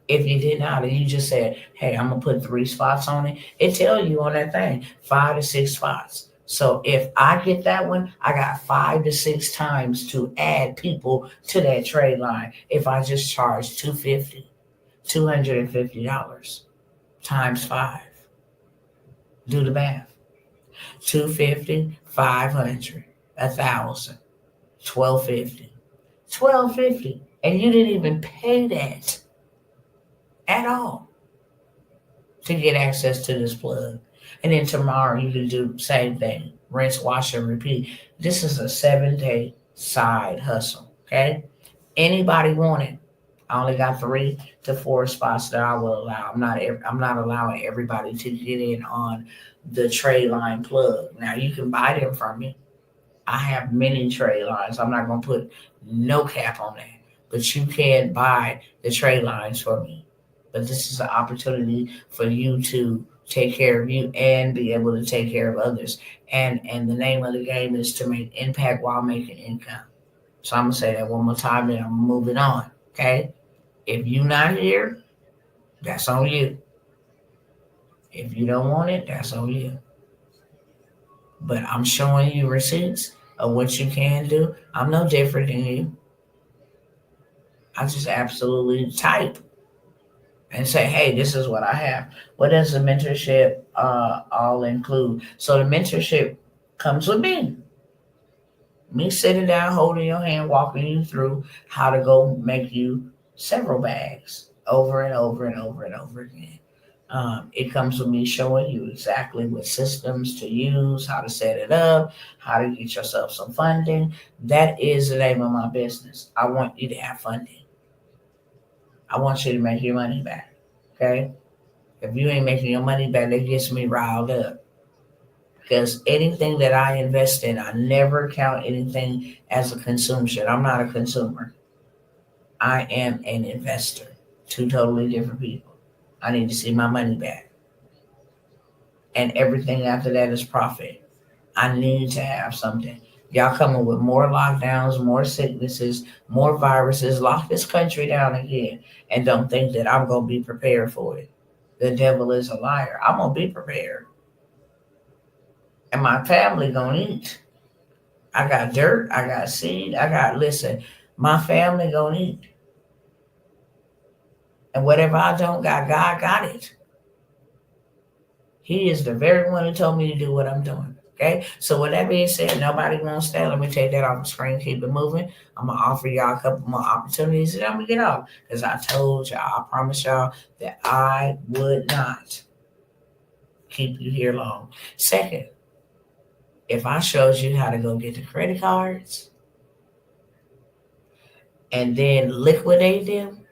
if you did not, and you just said, "Hey, I'm gonna put 3 spots on it," it tell you on that thing 5 to 6 spots. So if I get that one, I got 5 to 6 times to add people to that trade line. If I just charge $250 times 5, do the math. 250, 500, 1,000, 1,250, 1,250, and you didn't even pay that at all to get access to this plug. And then tomorrow you can do the same thing. Rinse, wash, and repeat. This is a 7-day side hustle. Okay? Anybody want it? I only got 3 to 4 spots that I will allow. I'm not allowing everybody to get in on the trade line plug. Now you can buy them from me. I have many trade lines. I'm not gonna put no cap on that. But you can buy the trade lines for me. But this is an opportunity for you to take care of you and be able to take care of others. And the name of the game is to make impact while making income. So I'm gonna say that one more time, then I'm moving on. Okay? If you're not here, that's on you. If you don't want it, that's on you. But I'm showing you receipts of what you can do. I'm no different than you. I just absolutely type and say, hey, this is what I have. What does the mentorship all include? So the mentorship comes with me sitting down, holding your hand, walking you through how to go make you several bags over and over and over and over again. It comes with me showing you exactly what systems to use, how to set it up, how to get yourself some funding. That is the name of my business. I want you to have funding. I want you to make your money back. Okay? If you ain't making your money back, that gets me riled up. Because anything that I invest in, I never count anything as a consumption. I'm not a consumer. I am an investor. Two totally different people. I need to see my money back. And everything after that is profit. I need to have something. Y'all coming with more lockdowns, more sicknesses, more viruses. Lock this country down again. And don't think that I'm going to be prepared for it. The devil is a liar. I'm going to be prepared. And my family going to eat. I got dirt. I got seed. Listen, my family going to eat. And whatever I don't got, God got it. He is the very one who told me to do what I'm doing. Okay. So with that being said, nobody wants that. Let me take that off the screen. Keep it moving. I'm gonna offer y'all a couple more opportunities, and I'm gonna get off because I told y'all, I promise y'all that I would not keep you here long. Second, if I showed you how to go get the credit cards and then liquidate them,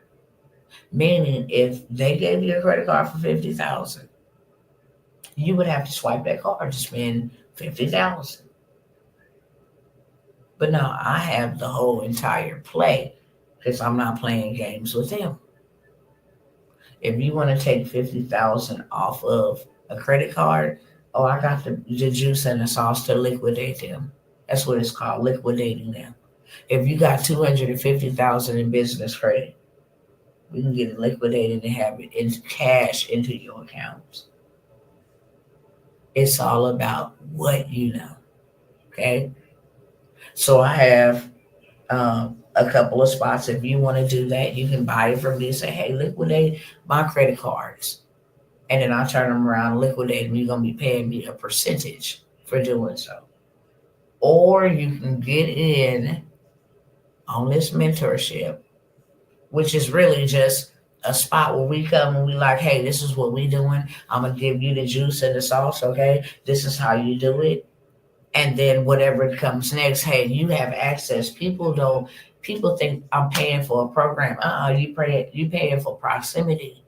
meaning if they gave you a credit card for 50,000, you would have to swipe that card to spend 50,000. But no, I have the whole entire play because I'm not playing games with them. If you want to take 50,000 off of a credit card, oh, I got the juice and the sauce to liquidate them. That's what it's called, liquidating them. If you got 250,000 in business credit, We can get it liquidated and have it in cash into your account. It's all about what you know. Okay. So I have a couple of spots. If you want to do that, you can buy it from me and say, hey, liquidate my credit cards. And then I'll turn them around and liquidate them. You're going to be paying me a percentage for doing so. Or you can get in on this mentorship, which is really just a spot where we come and we like, hey, this is what we doing. I'm going to give you the juice and the sauce, okay? This is how you do it. And then whatever comes next, hey, you have access. People think I'm paying for a program. You paying for proximity.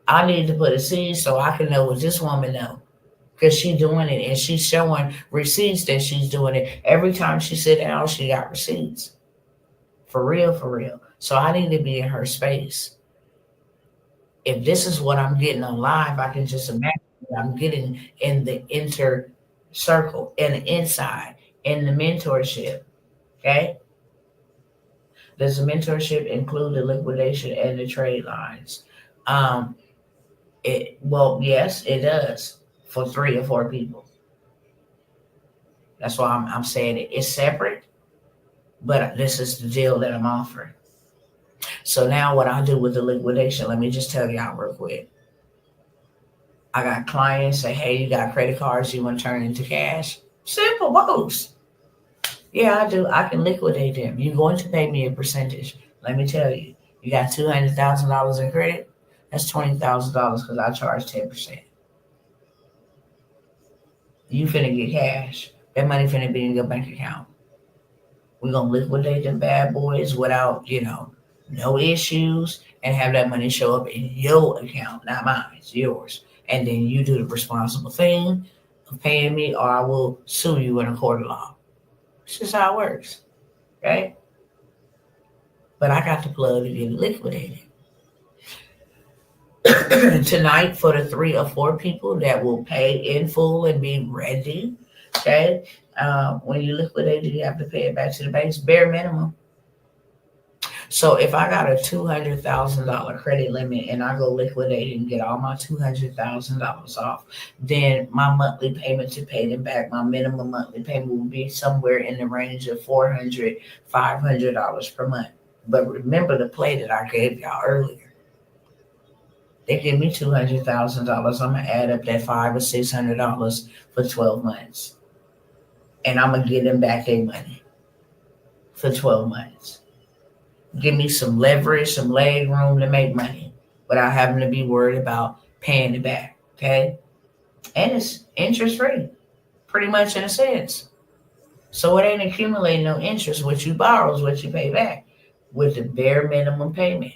I need to put a seed so I can know what this woman know. Because she's doing it and she's showing receipts that she's doing it. Every time she sit down, she got receipts. For real, for real. So I need to be in her space. If this is what I'm getting on live, I can just imagine what I'm getting in the inner circle, in the inside, in the mentorship. Okay? Does the mentorship include the liquidation and the trade lines? Um, yes, it does for 3 or 4 people. That's why I'm saying it. It's separate, but this is the deal that I'm offering. So now what I do with the liquidation, let me just tell y'all real quick. I got clients say, hey, you got credit cards you want to turn into cash? Simple, both. Yeah, I do. I can liquidate them. You're going to pay me a percentage. Let me tell you, you got $200,000 in credit. That's $20,000 because I charge 10%. You finna get cash. That money finna be in your bank account. We're gonna liquidate them bad boys without, no issues, and have that money show up in your account, not mine. It's yours. And then you do the responsible thing of paying me, or I will sue you in a court of law. It's just how it works, right? But I got the plug to get it liquidated. Tonight, for the 3 or 4 people that will pay in full and be ready, okay? When you liquidate it, you have to pay it back to the banks, bare minimum. So if I got a $200,000 credit limit and I go liquidate and get all my $200,000 off, then my monthly payment to pay them back, my minimum monthly payment will be somewhere in the range of $400, $500 per month. But remember the play that I gave y'all earlier. They give me $200,000. I'm gonna add up that $500 or $600 for 12 months, and I'm gonna give them back their money for 12 months. Give me some leverage, some leg room to make money without having to be worried about paying it back. Okay, and it's interest free, pretty much in a sense. So it ain't accumulating no interest. What you borrow is what you pay back with the bare minimum payment.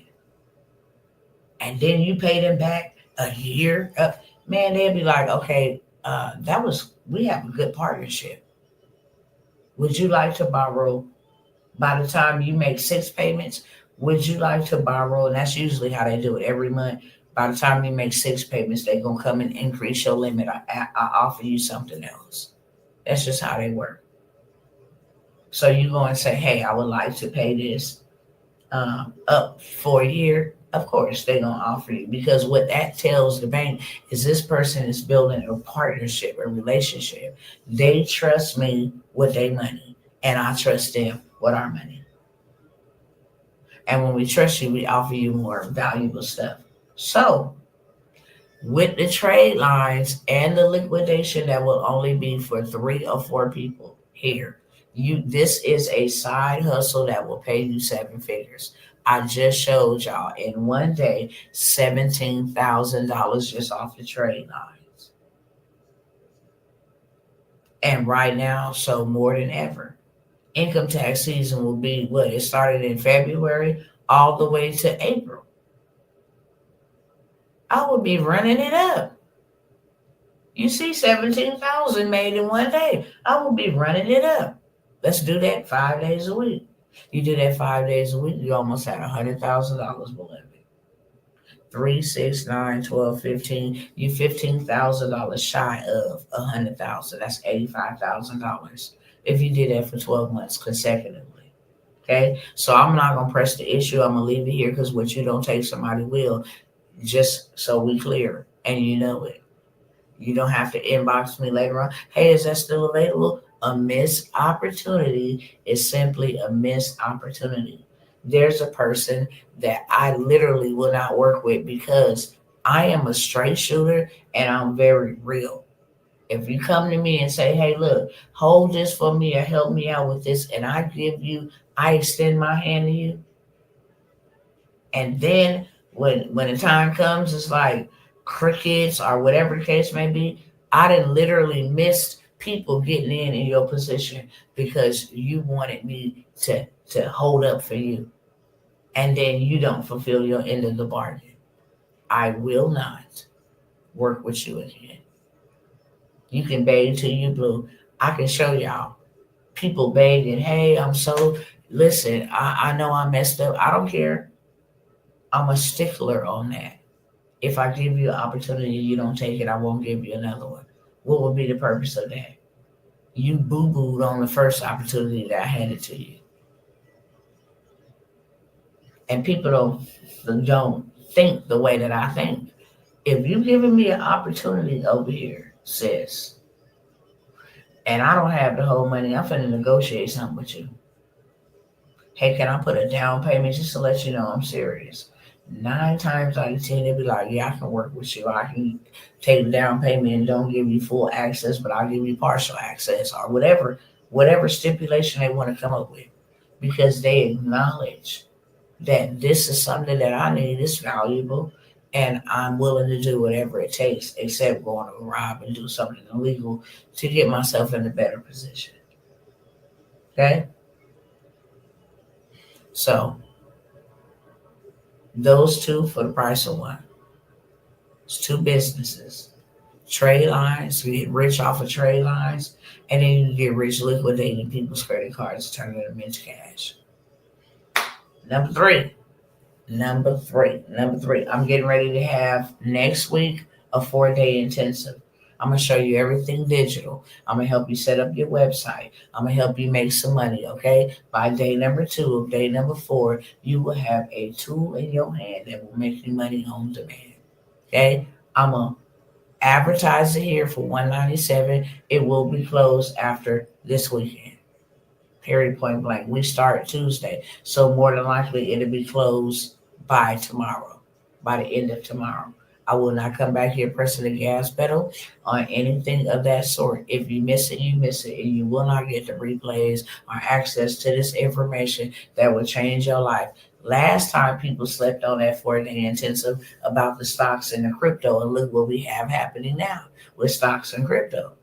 And then you pay them back a year. Man, they'll be like, okay, we have a good partnership. Would you like to borrow by the time you make 6 payments? Would you like to borrow? And that's usually how they do it every month. By the time you make 6 payments, they're going to come and increase your limit. I offer you something else. That's just how they work. So you go and say, hey, I would like to pay this up for a year. Of course, they're going to offer you, because what that tells the bank is this person is building a partnership, a relationship. They trust me with their money, and I trust them with our money. And when we trust you, we offer you more valuable stuff. So, with the trade lines and the liquidation that will only be for 3 or 4 people here, this is a side hustle that will pay you 7 figures. I just showed y'all in one day $17,000 just off the trade lines. And right now, so more than ever, income tax season will be what? It started in February all the way to April. I would be running it up. You see 17,000 made in one day. I will be running it up. Let's do that 5 days a week. You do that 5 days a week, you almost had $100,000 below it. 3, 6, 9, 12, 15. You $15,000 shy of 100,000. That's $85,000 if you did that for 12 months consecutively. Okay, so I'm not gonna press the issue. I'm gonna leave it here because what you don't take, somebody will. Just so we clear, and you know it. You don't have to inbox me later on. Hey, is that still available? A missed opportunity is simply a missed opportunity. There's a person that I literally will not work with because I am a straight shooter and I'm very real. If you come to me and say, hey, look, hold this for me or help me out with this, and I extend my hand to you, and then when the time comes, it's like crickets or whatever the case may be. I done literally missed people getting in your position because you wanted me to hold up for you, and then you don't fulfill your end of the bargain. I will not work with you again. You can beg till you blue. I can show y'all people begging, hey, I'm so, listen, I know I messed up. I don't care. I'm a stickler on that. If I give you an opportunity, you don't take it, I won't give you another one. What would be the purpose of that? You boo booed on the first opportunity that I handed to you. And people don't think the way that I think. If you giving me an opportunity over here, sis, and I don't have the whole money, I'm finna negotiate something with you. Hey, can I put a down payment just to let you know I'm serious? 9 times out of 10, they'll be like, yeah, I can work with you. I can take the down payment and don't give you full access, but I'll give you partial access or whatever stipulation they want to come up with, because they acknowledge that this is something that I need, it's valuable, and I'm willing to do whatever it takes, except going to rob and do something illegal to get myself in a better position. Okay? So those two for the price of one. It's two businesses. Trade lines, you get rich off of trade lines, and then you get rich liquidating people's credit cards, turning them into cash. Number three, number three. I'm getting ready to have next week a 4-day intensive. I'm gonna show you everything digital. I'm gonna help you set up your website. I'm gonna help you make some money. Okay. By day number 2 of day number 4, you will have a tool in your hand that will make you money on demand. Okay. I'm gonna advertise it here for 197. It will be closed after this weekend. Period, point blank. We start Tuesday, so more than likely it'll be closed by tomorrow, by the end of tomorrow. I will not come back here pressing the gas pedal on anything of that sort. If you miss it, you miss it, and you will not get the replays or access to this information that will change your life. Last time people slept on that 4-day intensive about the stocks and the crypto, and look what we have happening now with stocks and crypto.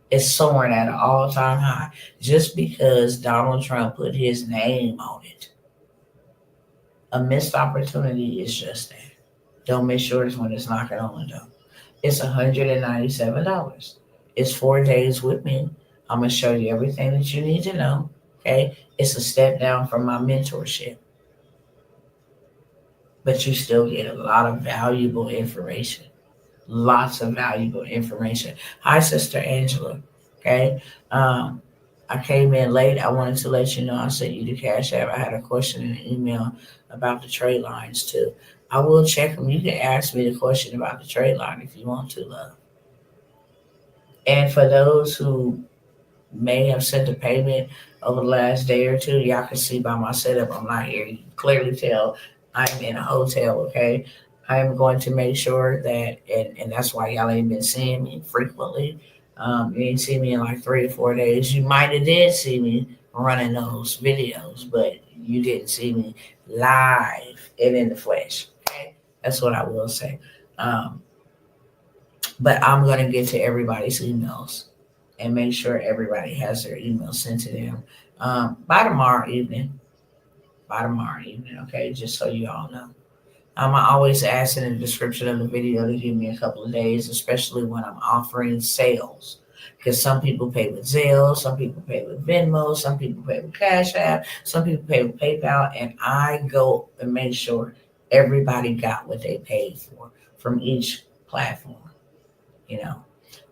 It's soaring at an all-time high just because Donald Trump put his name on it. A missed opportunity is just that. Don't miss yours when it's knocking on the door. It's $197. It's 4 days with me. I'm gonna show you everything that you need to know. Okay, it's a step down from my mentorship, but you still get a lot of valuable information. Lots of valuable information. Hi, Sister Angela. Okay. Um, I came in late. I wanted to let you know I sent you the Cash App. I had a question in the email about the trade lines too. I will check them. You can ask me the question about the trade line if you want to, love. And for those who may have sent a payment over the last day or two, y'all can see by my setup I'm not here. You can clearly tell I'm in a hotel, okay? I am going to make sure that, and that's why y'all ain't been seeing me frequently. You ain't seen me in like 3 or 4 days. You might have did see me running those videos, but you didn't see me live and in the flesh. Okay, that's what I will say. Um, but I'm gonna get to everybody's emails and make sure everybody has their email sent to them by tomorrow evening. By tomorrow evening, okay? Just so you all know. I always ask in the description of the video to give me a couple of days, especially when I'm offering sales. Because some people pay with Zelle, some people pay with Venmo, some people pay with Cash App, some people pay with PayPal, and I go and make sure everybody got what they paid for from each platform, you know,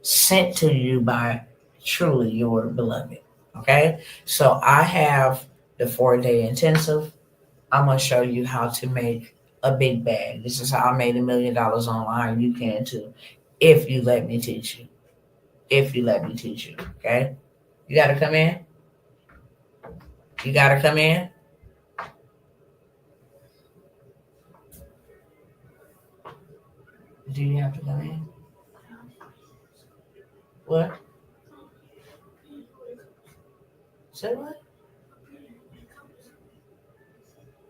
sent to you by truly your beloved. Okay, so I have the 4-day intensive, I'm going to show you how to make a big bag. This is how I made $1 million online. You can too, if you let me teach you. If you let me teach you, okay? You got to come in. You got to come in. Do you have to come in? What? Say what?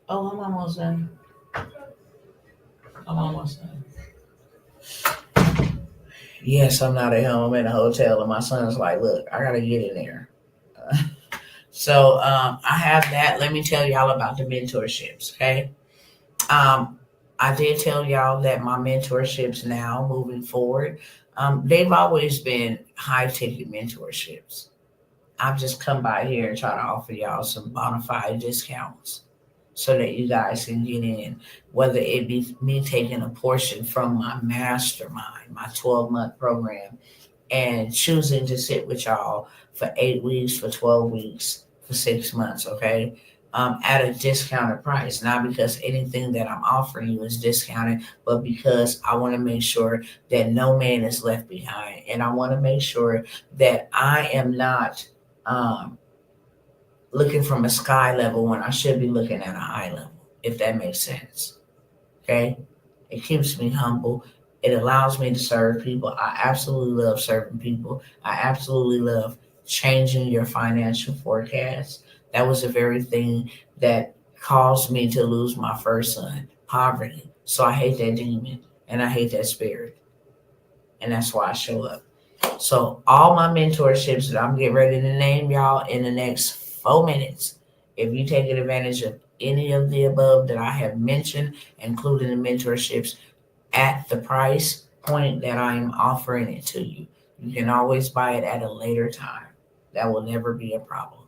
Oh, I'm almost done. I'm almost done. Yes, I'm not at home. I'm in a hotel, and my son's like, "Look, I gotta get in there." So I have that. Let me tell y'all about the mentorships. Okay. Um, I did tell y'all that my mentorships now moving forward, they've always been high ticket mentorships. I've just come by here and try to offer y'all some bona fide discounts so that you guys can get in, whether it be me taking a portion from my mastermind, my 12-month program, and choosing to sit with y'all for 8 weeks, for 12 weeks, for 6 months, okay? At a discounted price, not because anything that I'm offering you is discounted, but because I want to make sure that no man is left behind. And I want to make sure that I am not um, looking from a sky level when I should be looking at a high level, if that makes sense. Okay? It keeps me humble. It allows me to serve people. I absolutely love serving people. I absolutely love changing your financial forecast. That was the very thing that caused me to lose my first son, poverty. So I hate that demon and I hate that spirit. And that's why I show up. So all my mentorships that I'm getting ready to name y'all in the next 4 minutes, if you take advantage of any of the above that I have mentioned, including the mentorships, at the price point that I am offering it to you, you can always buy it at a later time. That will never be a problem.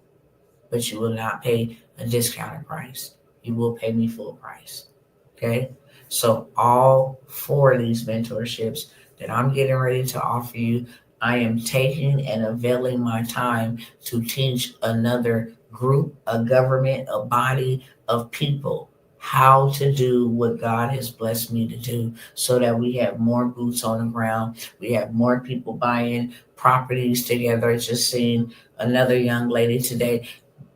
But you will not pay a discounted price. You will pay me full price. Okay? So all four of these mentorships that I'm getting ready to offer you, I am taking and availing my time to teach another group, a government, a body of people how to do what God has blessed me to do so that we have more boots on the ground. We have more people buying properties together. I just seen another young lady today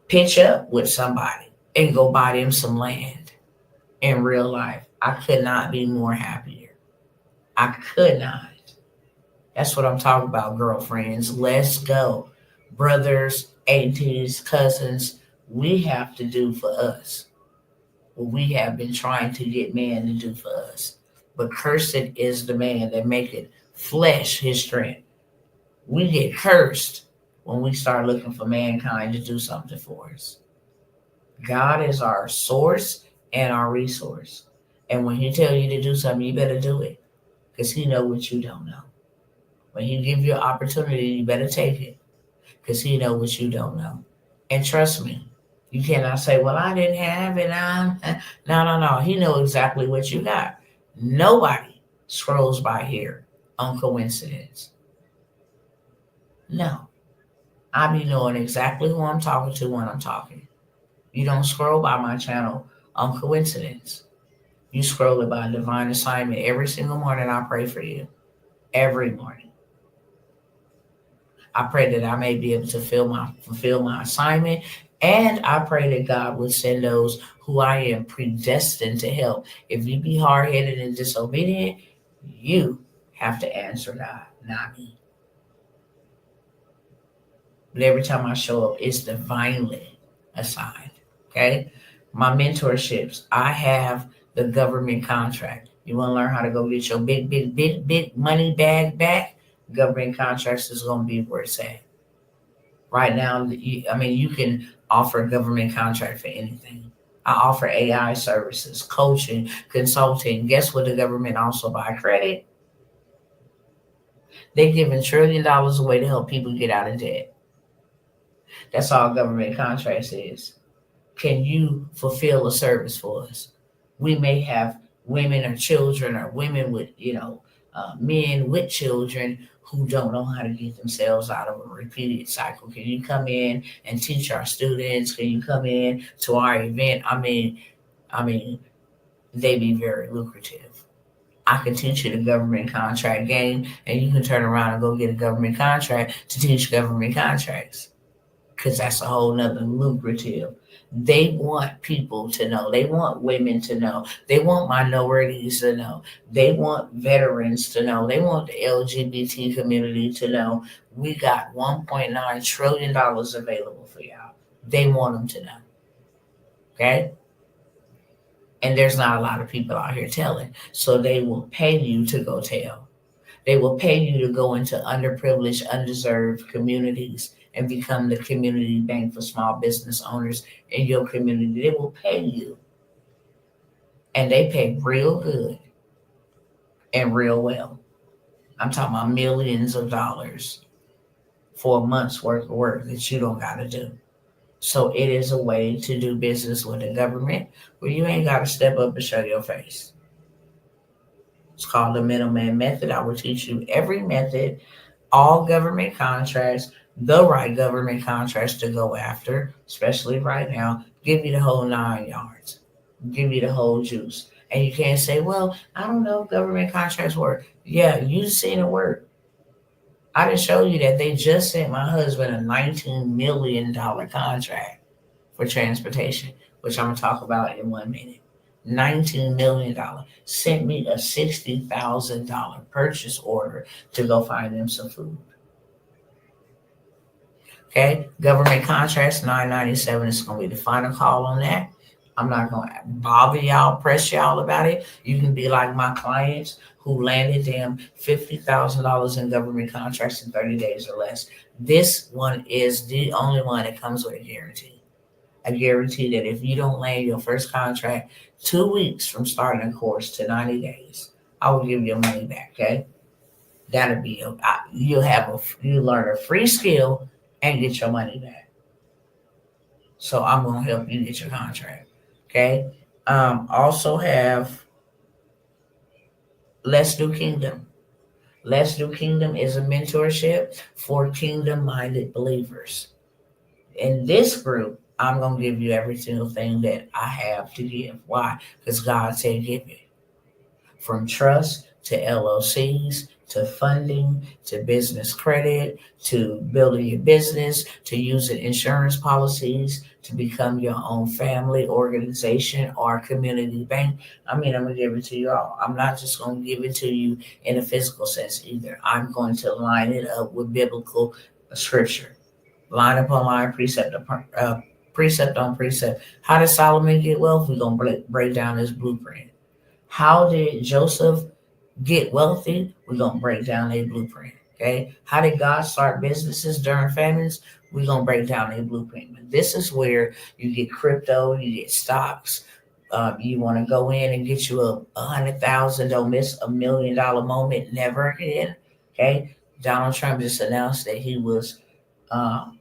pitch up with somebody and go buy them some land in real life. I could not be more happier. I could not. That's what I'm talking about, girlfriends. Let's go. Brothers, aunties, cousins, we have to do for us what we have been trying to get man to do for us. But cursed is the man that maketh flesh his strength. We get cursed when we start looking for mankind to do something for us. God is our source and our resource. And when he tell you to do something, you better do it because he know what you don't know. When he give you an opportunity, you better take it because he know what you don't know. And trust me, you cannot say, well, I didn't have it. No, no, no. He know exactly what you got. Nobody scrolls by here on coincidence. No. I be knowing exactly who I'm talking to when I'm talking. You don't scroll by my channel on coincidence. You scroll it by divine assignment. Every single morning I pray for you. Every morning. I pray that I may be able to fulfill my assignment. And I pray that God would send those who I am predestined to help. If you be hard headed and disobedient, you have to answer God, not me. But every time I show up, it's divinely assigned. Okay? My mentorships, I have the government contract. You want to learn how to go get your big money bag back? Government contracts is going to be where it's at. Right now, you can offer a government contract for anything. I offer AI services, coaching, consulting. Guess what the government also buy? Credit. They're giving $1 trillion away to help people get out of debt. That's all government contracts is. Can you fulfill a service for us? We may have women or children or women with, men with children who don't know how to get themselves out of a repeated cycle. Can you come in and teach our students? Can you come in to our event? I mean, they be very lucrative. I can teach you the government contract game, and you can turn around and go get a government contract to teach government contracts because that's a whole nother lucrative. They want people to know. They want women to know. They want minorities to know. They want veterans to know. They want the LGBT community to know. We got $1.9 trillion available for y'all. They want them to know. Okay? And there's not a lot of people out here telling. So they will pay you to go tell. They will pay you to go into underprivileged, undeserved communities and become the community bank for small business owners in your community. They will pay you. And they pay real good and real well. I'm talking about millions of dollars for a month's worth of work that you don't got to do. So it is a way to do business with the government where you ain't got to step up and show your face. It's called the middleman method. I will teach you every method, all government contracts, the right government contracts to go after, especially right now. Give you the whole 9 yards, give you the whole juice. And you can't say, well, I don't know if government contracts work. Yeah, you seen it work. I didn't show you that they just sent my husband a $19 million contract for transportation, which I'm going to talk about in 1 minute. $19 million sent me a $60,000 purchase order to go find them some food. Okay, government contracts 997 is going to be the final call on that. I'm not going to bother y'all, press y'all about it. You can be like my clients who landed them $50,000 in government contracts in 30 days or less. This one is the only one that comes with a guarantee. I guarantee that if you don't land your first contract 2 weeks from starting a course to 90 days, I will give your money back. Okay, that'll be you learn a free skill and get your money back. So I'm gonna help you get your contract. Okay. Also have Let's Do Kingdom. Let's Do Kingdom is a mentorship for kingdom minded believers. In this group, I'm going to give you every single thing that I have to give. Why? Because God said give it. From trust to LLCs to funding to business credit to building your business to using insurance policies to become your own family organization or community bank. I'm going to give it to you all. I'm not just going to give it to you in a physical sense either. I'm going to line it up with biblical scripture, line upon line, precept on precept. How did Solomon get wealth? We're going to break down his blueprint. How did Joseph get wealthy? We're going to break down a blueprint. Okay. How did God start businesses during famines? We're going to break down a blueprint. But this is where you get crypto, you get stocks. You want to go in and get you a 100,000, don't miss $1 million moment, never again. Okay. Donald Trump just announced that he was um,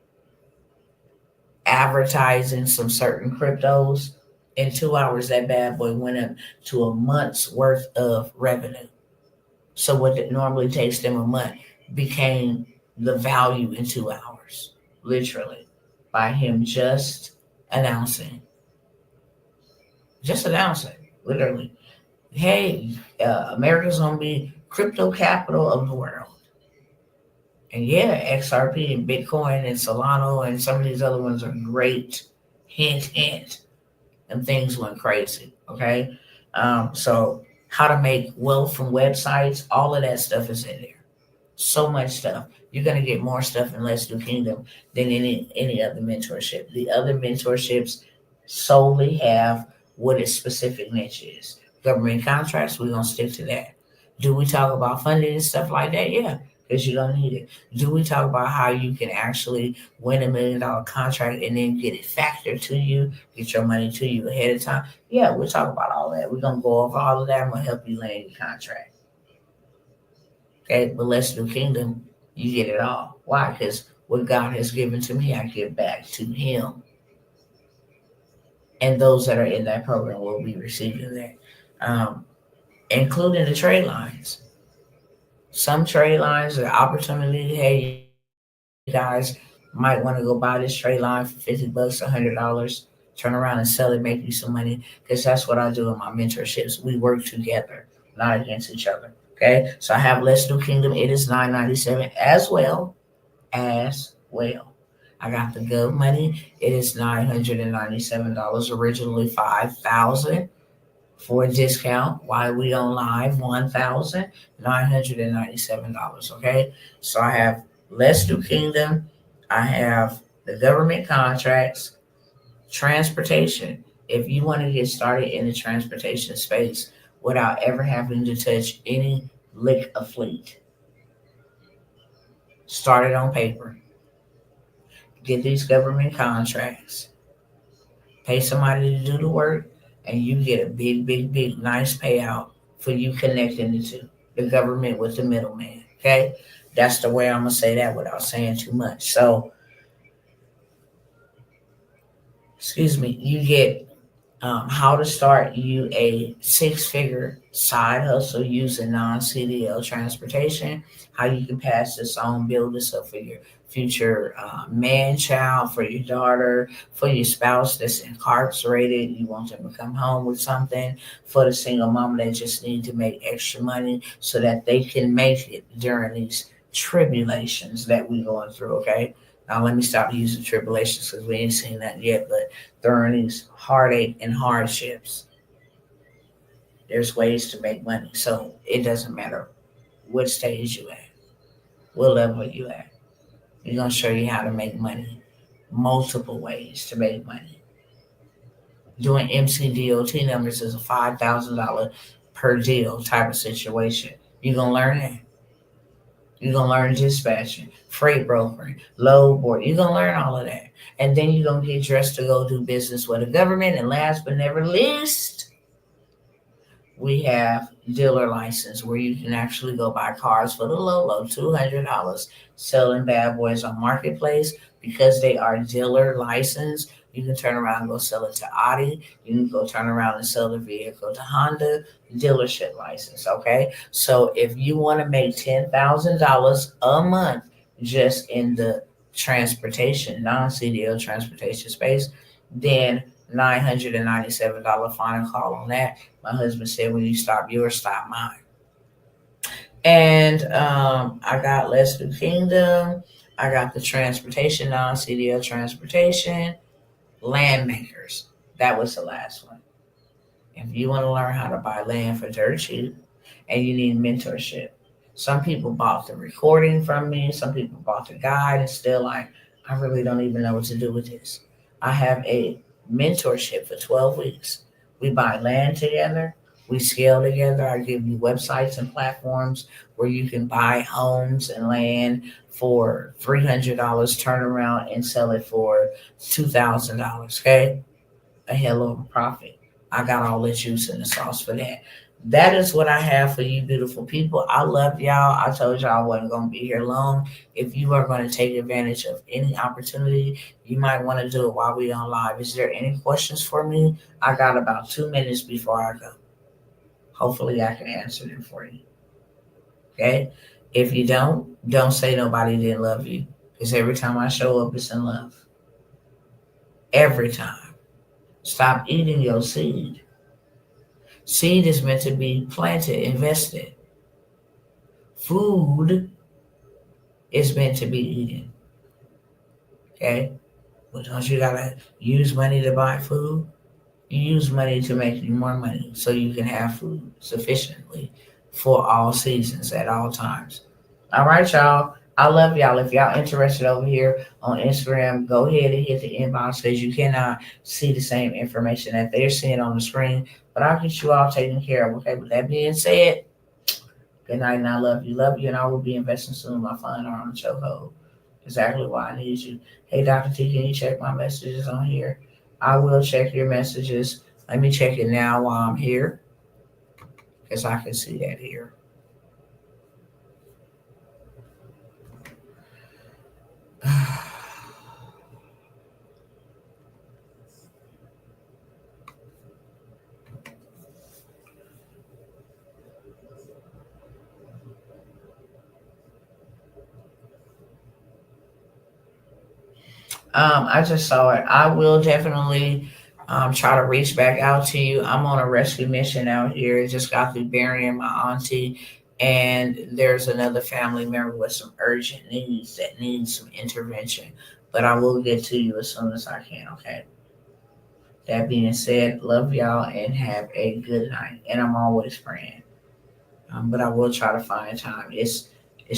advertising some certain cryptos. In 2 hours, that bad boy went up to a month's worth of revenue. So what it normally takes them a month became the value in 2 hours, literally, by him announcing, just announcing, literally, hey, America's gonna be crypto capital of the world. And yeah, XRP and Bitcoin and Solana and some of these other ones are great. Hint, hint. And things went crazy. Okay. So how to make wealth from websites, all of that stuff is in there. So much stuff. You're gonna get more stuff in Let's Do Kingdom than any other mentorship. The other mentorships solely have what its specific niche is. Government contracts, we're gonna stick to that. Do we talk about funding and stuff like that? Yeah, because you don't need it. Do we talk about how you can actually win $1 million contract and then get it factored to you, get your money to you ahead of time? Yeah, we'll talk about all that. We're gonna go over all of that. I'm gonna help you land your contract. Okay, but Let's Do Kingdom, you get it all. Why? Because what God has given to me, I give back to Him. And those that are in that program will be receiving that, including the trade lines. Some trade lines, the opportunity, hey, you guys might want to go buy this trade line for $50, $100, turn around and sell it, make you some money. Because that's what I do in my mentorships. We work together, not against each other. Okay, so I have Let's Do Kingdom. It is $9.97 as well. I got the Good Money. It is $997. Originally 5,000 for a discount. While we on live, $1,997. Okay, so I have Let's Do Kingdom. I have the government contracts, transportation. If you want to get started in the transportation space without ever having to touch any lick of fleet, start it on paper. Get these government contracts, pay somebody to do the work, and you get a big, big, big, nice payout for you connecting the two, the government with the middleman. Okay, that's the way I'm gonna say that without saying too much. So, excuse me, you get how to start you a six-figure side hustle using non-CDL transportation, how you can pass this on, build this up for your future man child, for your daughter, for your spouse that's incarcerated, you want them to come home with something, for the single mom that just need to make extra money so that they can make it during these tribulations that we going through, okay? Now let me stop using tribulations because we ain't seen that yet, but during these heartache and hardships, there's ways to make money. So it doesn't matter what stage you at, what level you at. We're gonna show you how to make money. Multiple ways to make money. Doing MCDOT numbers is a $5,000 per deal type of situation. You're gonna learn that. You're gonna learn dispatching, freight brokering, load board. You're gonna learn all of that. And then you're gonna get dressed to go do business with the government. And last but never least, we have dealer license where you can actually go buy cars for the low $200, selling bad boys on marketplace because they are dealer license. You can turn around and go sell it to Audi. You can go turn around and sell the vehicle to Honda. Dealership license. Okay, so if you want to make $10,000 a month just in the transportation, non-CDL transportation space, then $997 final call on that. My husband said, when you stop yours, stop mine. And I got Let's Do Kingdom. I got the transportation, non CDL transportation, land makers. That was the last one. If you want to learn how to buy land for dirt cheap and you need mentorship, some people bought the recording from me, some people bought the guide and still like, I really don't even know what to do with this. I have a mentorship for 12 weeks. We buy land together, we scale together. I give you websites and platforms where you can buy homes and land for $300, turn around and sell it for $2,000. Okay, a hell of a profit. I got all the juice in the sauce for that. That is what I have for you, beautiful people. I love y'all. I told y'all I wasn't going to be here long. If you are going to take advantage of any opportunity, you might want to do it while we on live. Is there any questions for me? I got about 2 minutes before I go. Hopefully, I can answer them for you. Okay? If you don't say nobody didn't love you. Because every time I show up, it's in love. Every time. Stop eating your seed. Seed is meant to be planted, invested. Food is meant to be eaten. Okay? But don't you gotta use money to buy food? You use money to make you more money so you can have food sufficiently for all seasons at all times. All right, y'all. I love y'all. If y'all interested over here on Instagram, go ahead and hit the inbox because you cannot see the same information that they're seeing on the screen. But I'll get you all taken care of. Okay, with that being said, good night and I love you. Love you, and I will be investing soon. My fund are on the chokehold. Exactly why I need you. Hey, Dr. T, can you check my messages on here? I will check your messages. Let me check it now while I'm here because I can see that here. I just saw it. I will definitely try to reach back out to you. I'm on a rescue mission out here. Just got through burying my auntie, and there's another family member with some urgent needs that needs some intervention. But I will get to you as soon as I can, okay? That being said, love y'all and have a good night. And I'm always praying. But I will try to find time. It's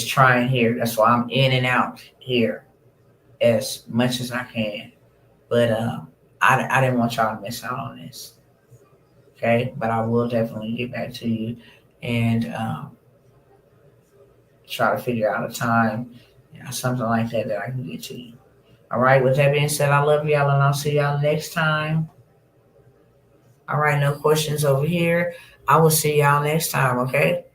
trying here. That's why I'm in and out here as much as I can. But I didn't want y'all to miss out on this. Okay, but I will definitely get back to you and try to figure out a time, something like that that I can get to you. All right. With that being said, I love y'all and I'll see y'all next time. All right. No questions over here. I will see y'all next time. Okay.